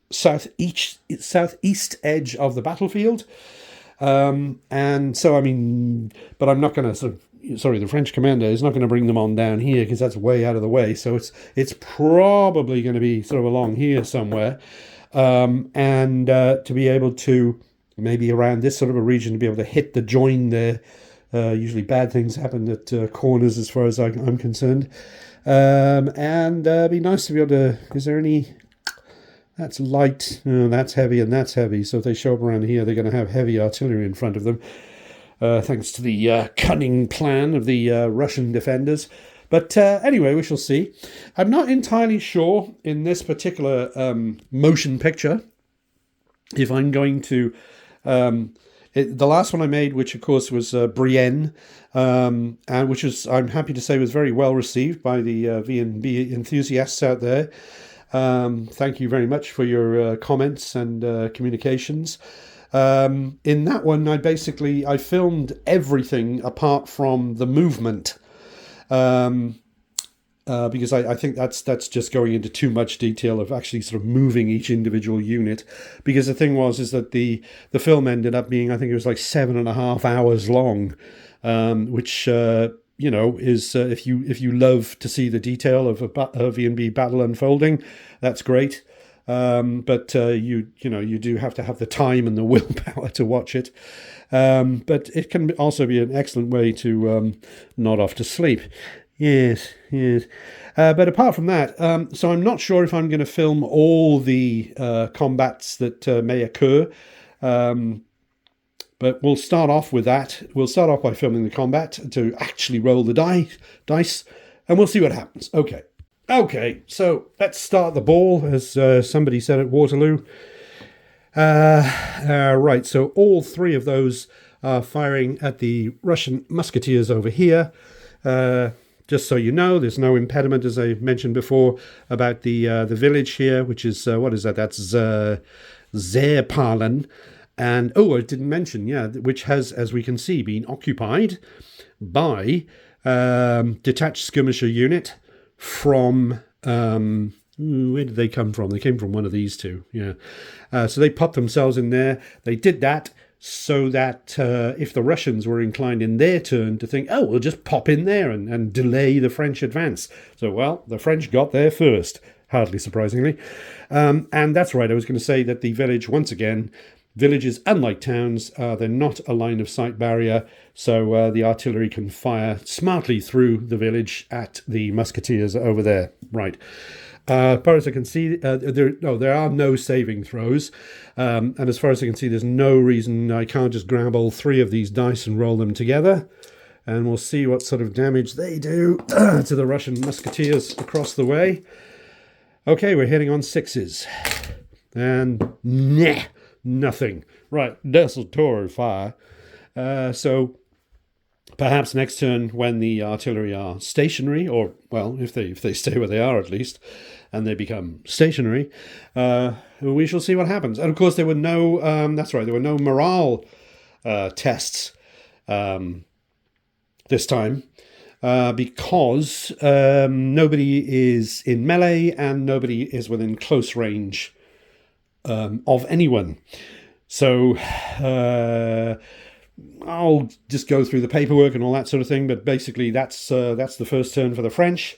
southeast edge of the battlefield. And so, I mean, but I'm not going to the French commander is not going to bring them on down here, because that's way out of the way. So it's probably going to be sort of along here somewhere. And to be able to, maybe around this sort of a region, to be able to hit the join there. Usually bad things happen at corners as far as I'm concerned. And it'd be nice to be able to, is there any, that's light, that's heavy, and that's heavy. So if they show up around here, they're going to have heavy artillery in front of them, thanks to the cunning plan of the Russian defenders. But anyway, we shall see. I'm not entirely sure in this particular motion picture if I'm going to... the last one I made, which of course was Brienne, and which was, I'm happy to say, was very well received by the V&B enthusiasts out there. Thank you very much for your comments and communications. In that one, I filmed everything apart from the movement. Because I think that's just going into too much detail of actually sort of moving each individual unit. Because the thing is that the film ended up being, I think it was like 7.5 hours long, which is if you love to see the detail of a V&B battle unfolding, that's great. But you do have to have the time and the willpower to watch it. But it can also be an excellent way to nod off to sleep. Yes. But apart from that, so I'm not sure if I'm going to film all the combats that may occur. But we'll start off with that. We'll start off by filming the combat to actually roll the dice, and we'll see what happens. Okay, so let's start the ball, as somebody said at Waterloo. Right, so all 3 of those are firing at the Russian musketeers over here. Just so you know, there's no impediment, as I mentioned before, about the village here, which is, what is that? That's Zerpalen. And, I didn't mention, which has, as we can see, been occupied by detached skirmisher unit from... where did they come from? They came from one of these 2, so they popped themselves in there. They did that so that if the Russians were inclined in their turn to think, we'll just pop in there and delay the French advance. So, well, the French got there first, hardly surprisingly. And that's right, I was going to say that the village, once again, villages, unlike towns, they're not a line of sight barrier, so the artillery can fire smartly through the village at the musketeers over there. Right. As far as I can see, there are no saving throws. And as far as I can see, there's no reason I can't just grab all 3 of these dice and roll them together. And we'll see what sort of damage they do to the Russian musketeers across the way. Okay, we're hitting on 6s. And nothing. Right, desultory fire. So perhaps next turn, when the artillery are stationary, or, well, if they stay where they are at least, and they become stationary, we shall see what happens. And of course, there were no, there were no morale tests this time, because nobody is in melee and nobody is within close range of anyone. So I'll just go through the paperwork and all that sort of thing, but basically that's the first turn for the French,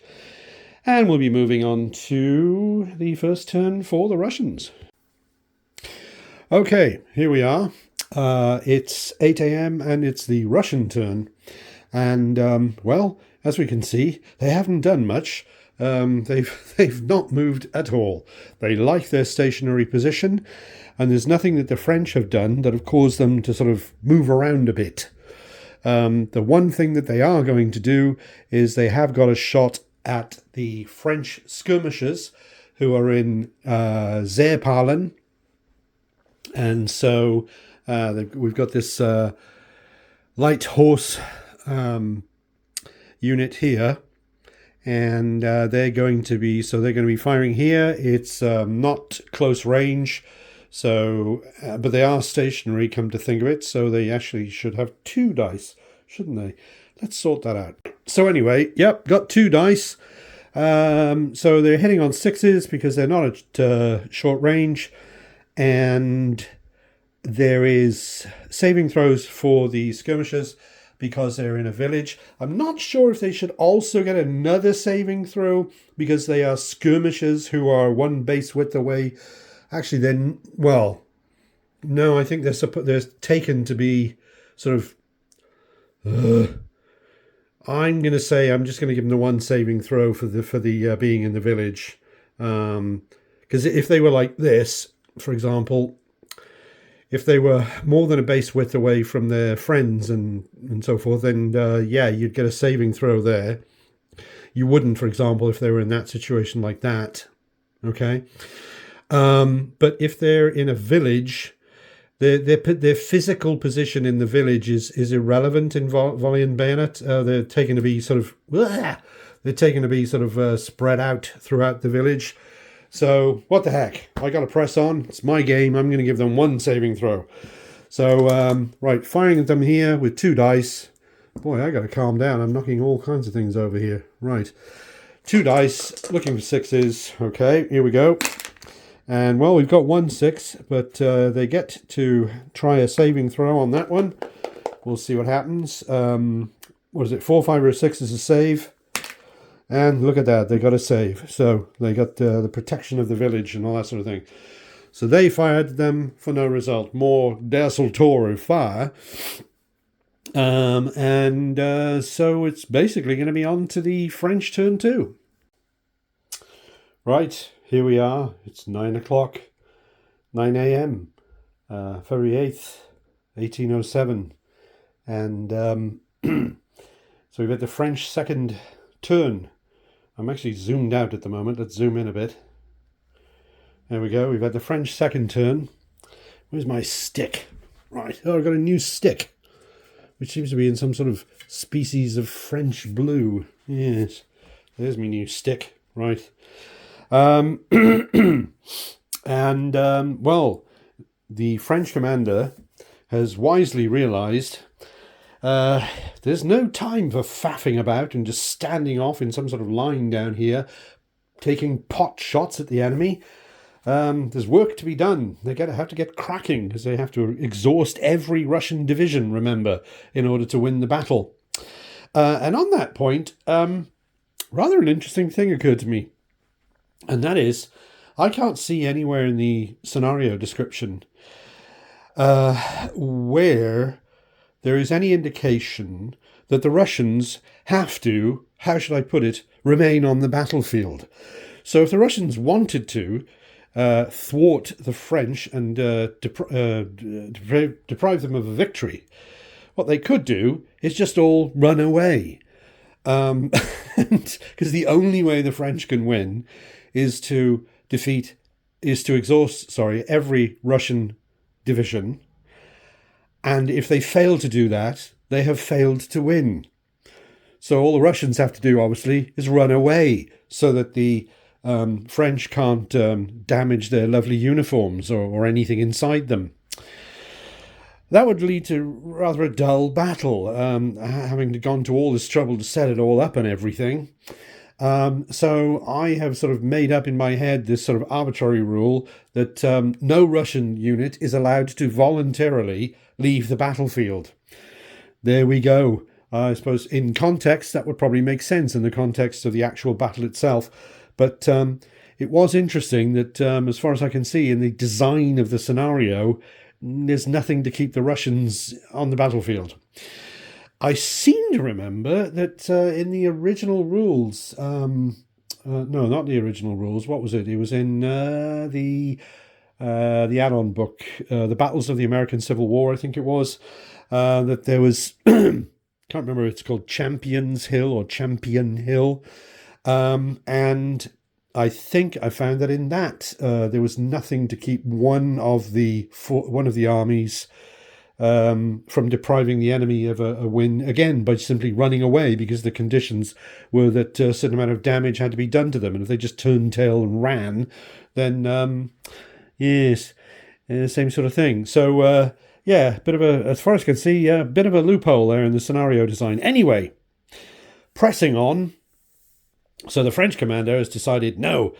and we'll be moving on to the first turn for the Russians. Okay, here we are. It's 8 a.m. and it's the Russian turn, and well, as we can see, they haven't done much. They've not moved at all. They like their stationary position, and there's nothing that the French have done that have caused them to sort of move around a bit. The one thing that they are going to do is they have got a shot at the French skirmishers who are in Zeerpalen, and so we've got this light horse unit here. And they're going to be firing here. It's not close range, so but they are stationary, come to think of it, so they actually should have 2 dice, shouldn't they? Let's sort that out. So anyway, yep, got 2 dice. So they're hitting on 6s because they're not at short range, and there is saving throws for the skirmishers because they're in a village. I'm not sure if they should also get another saving throw because they are skirmishers who are 1 base width away. Actually, then, well, no, I think they're taken to be sort of. I'm going to say I'm just going to give them the 1 saving throw for the being in the village, because if they were like this, for example. If they were more than a base width away from their friends and so forth, then yeah, you'd get a saving throw there. You wouldn't, for example, if they were in that situation like that. Okay, but if they're in a village, their physical position in the village is irrelevant in Volley and Bayonet. They're taken to be sort of spread out throughout the village. So, what the heck? I got to press on. It's my game. I'm going to give them 1 saving throw. So, right, firing at them here with 2 dice. Boy, I got to calm down. I'm knocking all kinds of things over here. Right. 2 dice, looking for 6s. Okay, here we go. And, well, we've got 1 6, but they get to try a saving throw on that one. We'll see what happens. What is it? 4, 5, or 6 is a save. And look at that, they got a save. So they got the protection of the village and all that sort of thing. So they fired them for no result. More desultory fire. So it's basically going to be on to the French turn too. Right, here we are. It's 9 o'clock, 9 a.m., February 8th, 1807. And so we've had the French second turn. I'm actually zoomed out at the moment. Let's zoom in a bit. There we go. We've had the French second turn. Where's my stick? Right. Oh, I've got a new stick, which seems to be in some sort of species of French blue. Yes. There's my new stick. Right. Well, the French commander has wisely realized there's no time for faffing about and just standing off in some sort of line down here, taking pot shots at the enemy. There's work to be done. They have to get cracking because they have to exhaust every Russian division, remember, in order to win the battle. And on that point, rather an interesting thing occurred to me, and that is, I can't see anywhere in the scenario description where there is any indication that the Russians have to, how should I put it, remain on the battlefield. So if the Russians wanted to thwart the French and deprive them of a victory, what they could do is just all run away. Because the only way the French can win is to exhaust every Russian division. And if they fail to do that, they have failed to win. So all the Russians have to do, obviously, is run away so that the French can't damage their lovely uniforms or anything inside them. That would lead to rather a dull battle, having gone to all this trouble to set it all up and everything. So I have sort of made up in my head this sort of arbitrary rule that no Russian unit is allowed to voluntarily leave the battlefield. There we go. I suppose in context that would probably make sense in the context of the actual battle itself. But it was interesting that, as far as I can see, in the design of the scenario, there's nothing to keep the Russians on the battlefield. I seem to remember that in the original rules, no, not the original rules. What was it? It was in the add-on book, The Battles of the American Civil War, I think it was, that there was, can't remember if it's called Champions Hill or Champion Hill, and I think I found that in that there was nothing to keep one of the armies from depriving the enemy of a win, again, by simply running away, because the conditions were that a certain amount of damage had to be done to them. And if they just turned tail and ran, then, yes, same sort of thing. So, yeah, bit of a, as far as I can see, a bit of a loophole there in the scenario design. Anyway, pressing on. So the French commander has decided, no,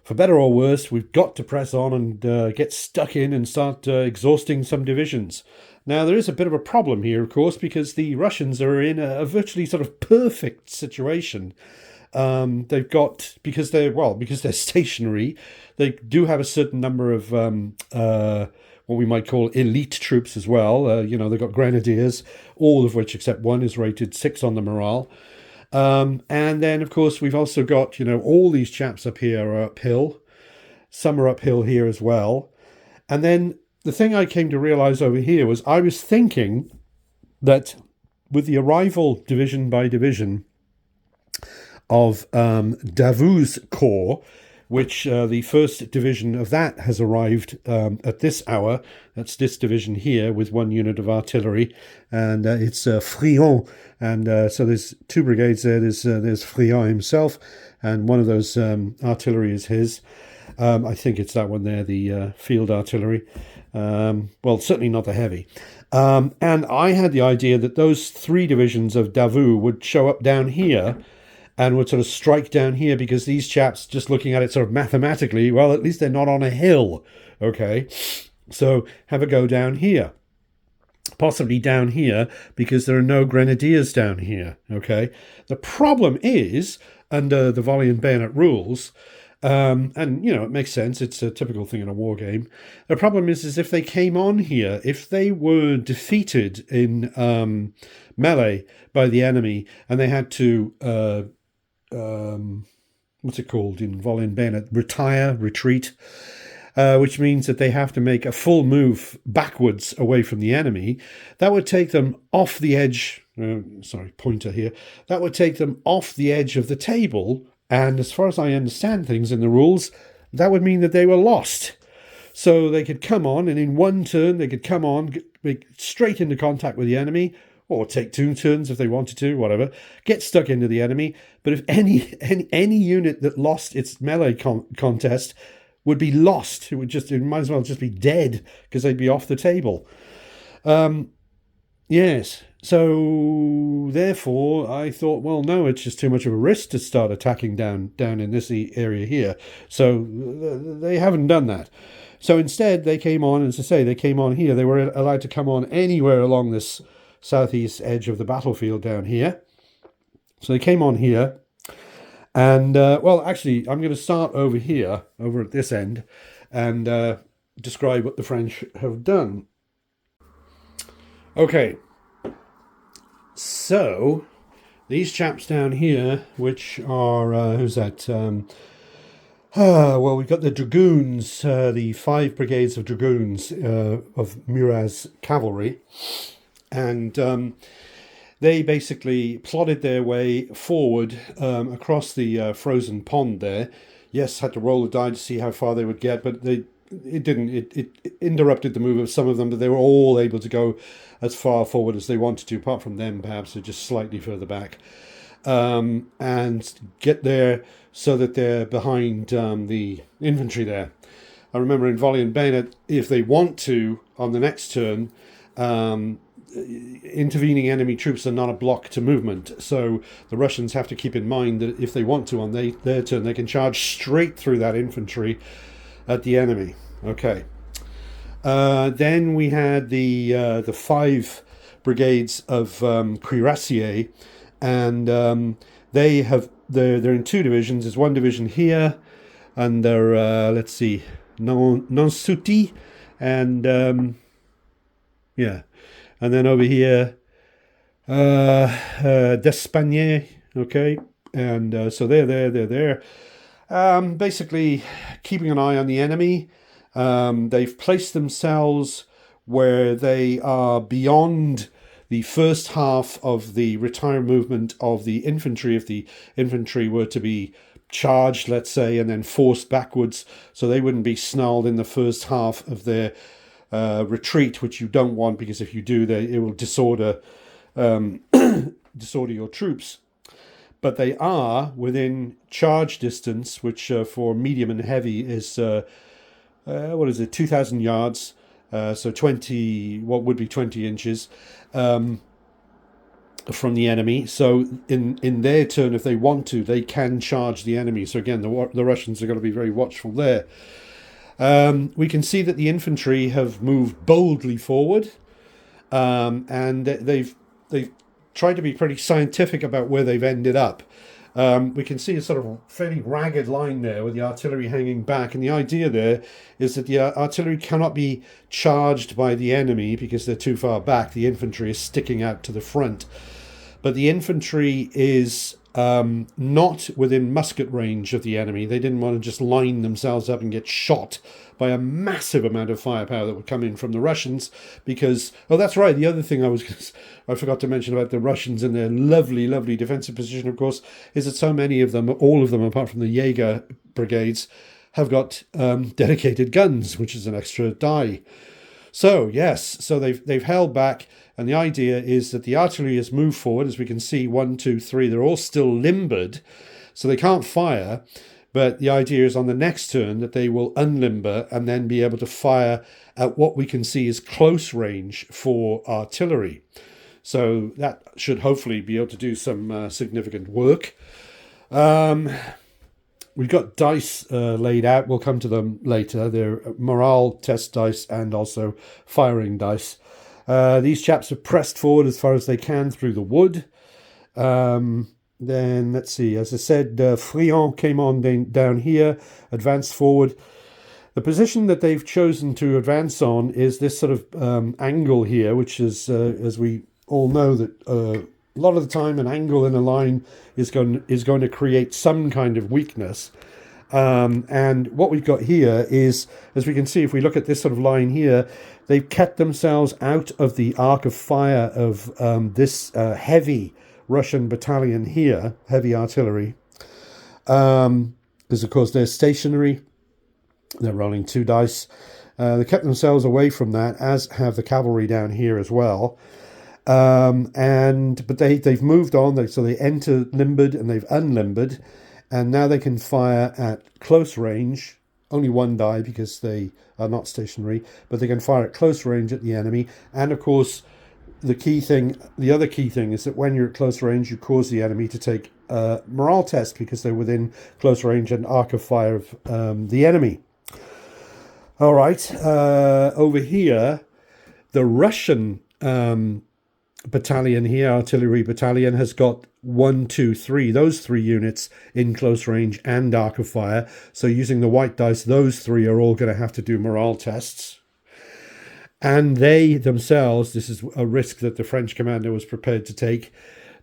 for better or worse, we've got to press on and get stuck in and start exhausting some divisions. Now, there is a bit of a problem here, of course, because the Russians are in a virtually sort of perfect situation. They've got, because they're stationary, they do have a certain number of what we might call elite troops as well. They've got grenadiers, all of which except one is rated 6 on the morale. And then, of course, we've also got, all these chaps up here are uphill. Some are uphill here as well. And then the thing I came to realize over here was I was thinking that with the arrival division by division of Davout's corps, which the first division of that has arrived at this hour. That's this division here with 1 unit of artillery, and it's Friant. And so there's 2 brigades there. There's Friant himself, and one of those artillery is his. I think it's that one there, the field artillery. Well, certainly not the heavy. And I had the idea that those 3 divisions of Davout would show up down here and would sort of strike down here, because these chaps, just looking at it sort of mathematically, well, at least they're not on a hill, okay? So have a go down here. Possibly down here, because there are no grenadiers down here, okay? The problem is, under the Volley and Bayonet rules, and, it makes sense, it's a typical thing in a war game, the problem is if they came on here, if they were defeated in melee by the enemy, and they had to what's it called in Volley and Bayonet? Retreat, which means that they have to make a full move backwards away from the enemy. That would take them off the edge. Pointer here. That would take them off the edge of the table. And as far as I understand things in the rules, that would mean that they were lost. So they could come on, and in one turn they could come on, get straight into contact with the enemy, or take 2 turns if they wanted to, whatever, get stuck into the enemy. But if any unit that lost its melee contest would be lost, it might as well just be dead, because they'd be off the table. Yes, so therefore I thought, well, no, it's just too much of a risk to start attacking down in this area here. So they haven't done that. So instead they came on, as I say, they came on here. They were allowed to come on anywhere along this southeast edge of the battlefield down here. So they came on here, and actually I'm going to start over here, over at this end, and describe what the French have done. Okay, so these chaps down here, which are who's that? We've got the dragoons, the 5 brigades of dragoons of Murat's cavalry. And they basically plodded their way forward across the frozen pond there. Yes, had to roll the die to see how far they would get, but it didn't. It interrupted the move of some of them, but they were all able to go as far forward as they wanted to, apart from them, perhaps, so just slightly further back. And get there so that they're behind the infantry there. I remember in Volley and Bayonet, if they want to, on the next turn, intervening enemy troops are not a block to movement. So the Russians have to keep in mind that if they want to on their turn, they can charge straight through that infantry at the enemy. Okay. Then we had the 5 brigades of cuirassiers, and they're in 2 divisions. There's 1 division here under let's see, Nansuti, and yeah, and then over here d'Espagne. Okay, and so they're there. Basically keeping an eye on the enemy. They've placed themselves where they are beyond the first half of the retire movement of the infantry, if the infantry were to be charged, let's say, and then forced backwards, so they wouldn't be snarled in the first half of their retreat, which you don't want, because if you do, it will disorder your troops. But they are within charge distance, which for medium and heavy is 2,000 yards, so 20 inches from the enemy. So in their turn, if they want to, they can charge the enemy. So again, the Russians are going to be very watchful there. We can see that the infantry have moved boldly forward, and they've tried to be pretty scientific about where they've ended up. We can see a sort of fairly ragged line there with the artillery hanging back. And the idea there is that the artillery cannot be charged by the enemy because they're too far back. The infantry is sticking out to the front. But the infantry is not within musket range of the enemy. They didn't want to just line themselves up and get shot by a massive amount of firepower that would come in from the Russians, because, oh, that's right, the other thing I forgot to mention about the Russians and their lovely, lovely defensive position, of course, is that so many of them, all of them apart from the Jaeger brigades, have got dedicated guns, which is an extra die. So, yes, so they've held back, and the idea is that the artillery has moved forward. As we can see, 1, 2, 3, they're all still limbered, so they can't fire. But the idea is on the next turn that they will unlimber and then be able to fire at what we can see is close range for artillery. So that should hopefully be able to do some significant work. We've got dice laid out. We'll come to them later. They're morale test dice and also firing dice. These chaps have pressed forward as far as they can through the wood. Then, let's see, as I said, Friant came on down here, advanced forward. The position that they've chosen to advance on is this sort of angle here, which is, as we all know, that a lot of the time an angle in a line is going to create some kind of weakness. And what we've got here is, as we can see, if we look at this sort of line here, they've kept themselves out of the arc of fire of this heavy Russian battalion here, heavy artillery, because of course they're stationary, they're rolling 2 dice. They kept themselves away from that, as have the cavalry down here as well. But they've moved on, so they enter limbered and they've unlimbered, and now they can fire at close range. Only 1 die because they are not stationary, but they can fire at close range at the enemy. And of course, the other key thing is that when you're at close range, you cause the enemy to take a morale test because they're within close range and arc of fire of the enemy. All right, over here, the Russian battalion here, artillery battalion, has got 1, 2, 3, those 3 units in close range and arc of fire. So using the white dice, those 3 are all going to have to do morale tests. And they themselves, this is a risk that the French commander was prepared to take.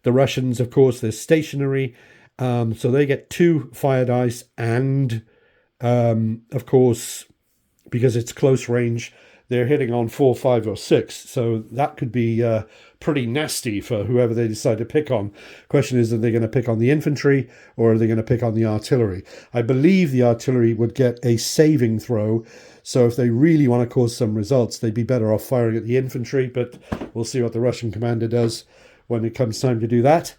The Russians, of course, they're stationary, so they get 2 fire dice, and of course, because it's close range, they're hitting on 4, 5, or 6. So that could be pretty nasty for whoever they decide to pick on. Question is, are they going to pick on the infantry or are they going to pick on the artillery? I believe the artillery would get a saving throw. So if they really want to cause some results, they'd be better off firing at the infantry. But we'll see what the Russian commander does when it comes time to do that.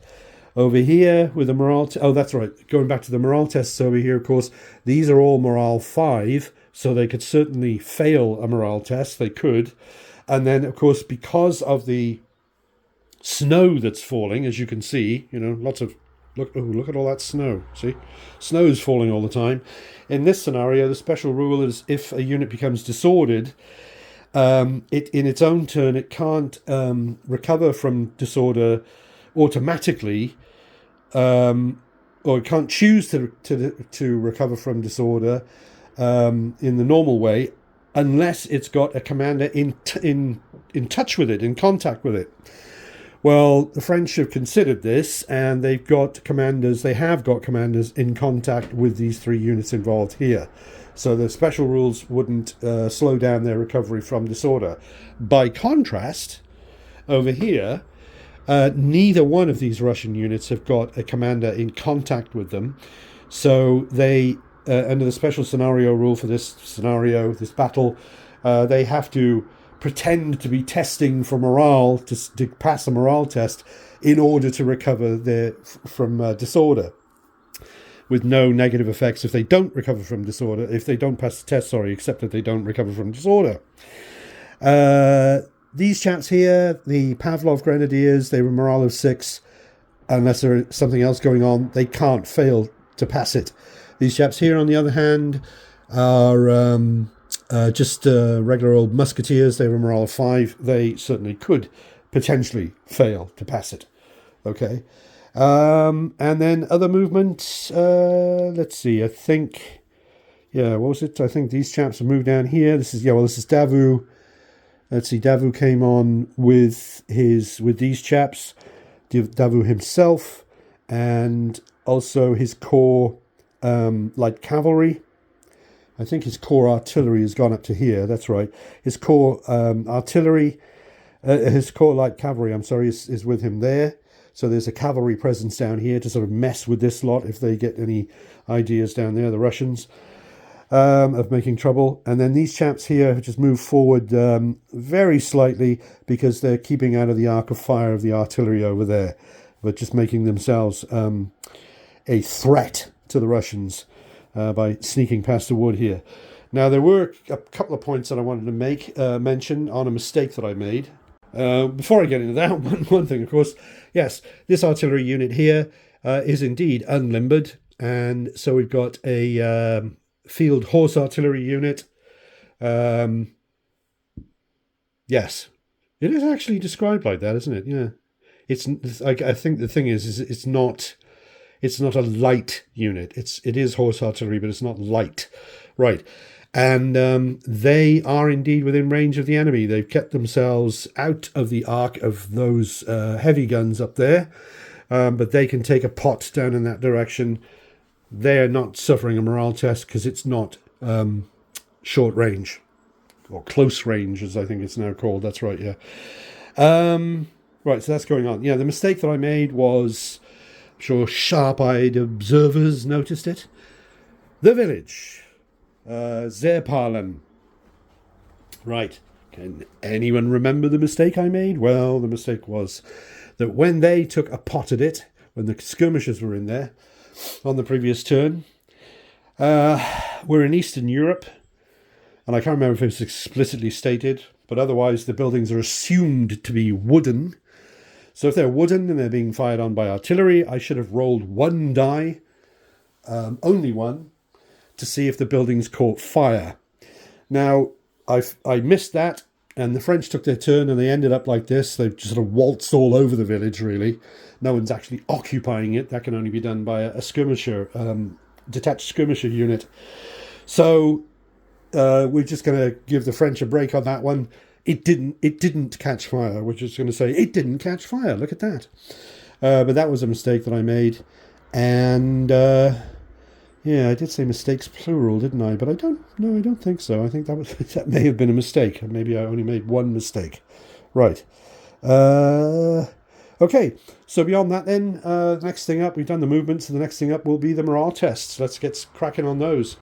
Over here with the morale... oh, that's right. Going back to the morale tests over here, of course, these are all morale 5. So they could certainly fail a morale test. They could. And then, of course, because of the snow that's falling, as you can see, lots of look at all that snow. See, snow is falling all the time. In this scenario, the special rule is if a unit becomes disordered, it in its own turn it can't recover from disorder automatically, or it can't choose to recover from disorder in the normal way, unless it's got a commander in touch with it, in contact with it. Well, the French have considered this, and they have got commanders in contact with these 3 units involved here. So the special rules wouldn't slow down their recovery from disorder. By contrast, over here, neither one of these Russian units have got a commander in contact with them. So they, under the special scenario rule for this battle, they have to pretend to be testing for morale to pass a morale test in order to recover from disorder, with no negative effects if they don't recover from disorder, if they don't pass the test, except that they don't recover from disorder. These chaps here, the Pavlov Grenadiers, they were morale of 6. Unless there's something else going on, they can't fail to pass it. These chaps here, on the other hand, are just regular old musketeers. They were morale of 5. They certainly could potentially fail to pass it. Okay. And then other movements. Let's see. I think, what was it? I think these chaps have moved down here. This is Davout. Let's see. Davout came on with these chaps. Davout himself, and also his corps light cavalry. I think his corps artillery has gone up to here. That's right. His corps artillery, his corps light cavalry, is with him there. So there's a cavalry presence down here to sort of mess with this lot if they get any ideas down there, the Russians, of making trouble. And then these chaps here just move forward very slightly because they're keeping out of the arc of fire of the artillery over there, but just making themselves a threat to the Russians by sneaking past the wood here. Now, there were a couple of points that I wanted to mention on a mistake that I made. Before I get into that, one thing, of course, yes, this artillery unit here is indeed unlimbered, and so we've got a field horse artillery unit. Yes, it is actually described like that, isn't it? Yeah, I think the thing is it's not a light unit. It is horse artillery, but it's not light, right? And they are indeed within range of the enemy. They've kept themselves out of the arc of those heavy guns up there, but they can take a pot down in that direction. They're not suffering a morale test because it's not short range, or close range, as I think it's now called. That's right, yeah. Right, so that's going on. Yeah, the mistake that I made was, I'm sure sharp-eyed observers noticed it. The village. Zerpalen. Right. Can anyone remember the mistake I made? Well, the mistake was that when they took a pot at it, when the skirmishers were in there on the previous turn, we're in Eastern Europe, and I can't remember if it was explicitly stated, but otherwise the buildings are assumed to be wooden. So if they're wooden and they're being fired on by artillery, I should have rolled 1 die, only 1, to see if the buildings caught fire. Now, I missed that, and the French took their turn, and they ended up like this. They've just sort of waltzed all over the village, really. No one's actually occupying it. That can only be done by a skirmisher, detached skirmisher unit. So we're just going to give the French a break on that one. It didn't catch fire. We're just going to say it didn't catch fire. Look at that. But that was a mistake that I made, and yeah, I did say mistakes plural, didn't I? But I don't think so. I think that may have been a mistake. Maybe I only made 1 mistake. Right. Okay. So beyond that, then, next thing up, we've done the movements, and the next thing up will be the morale tests. Let's get cracking on those.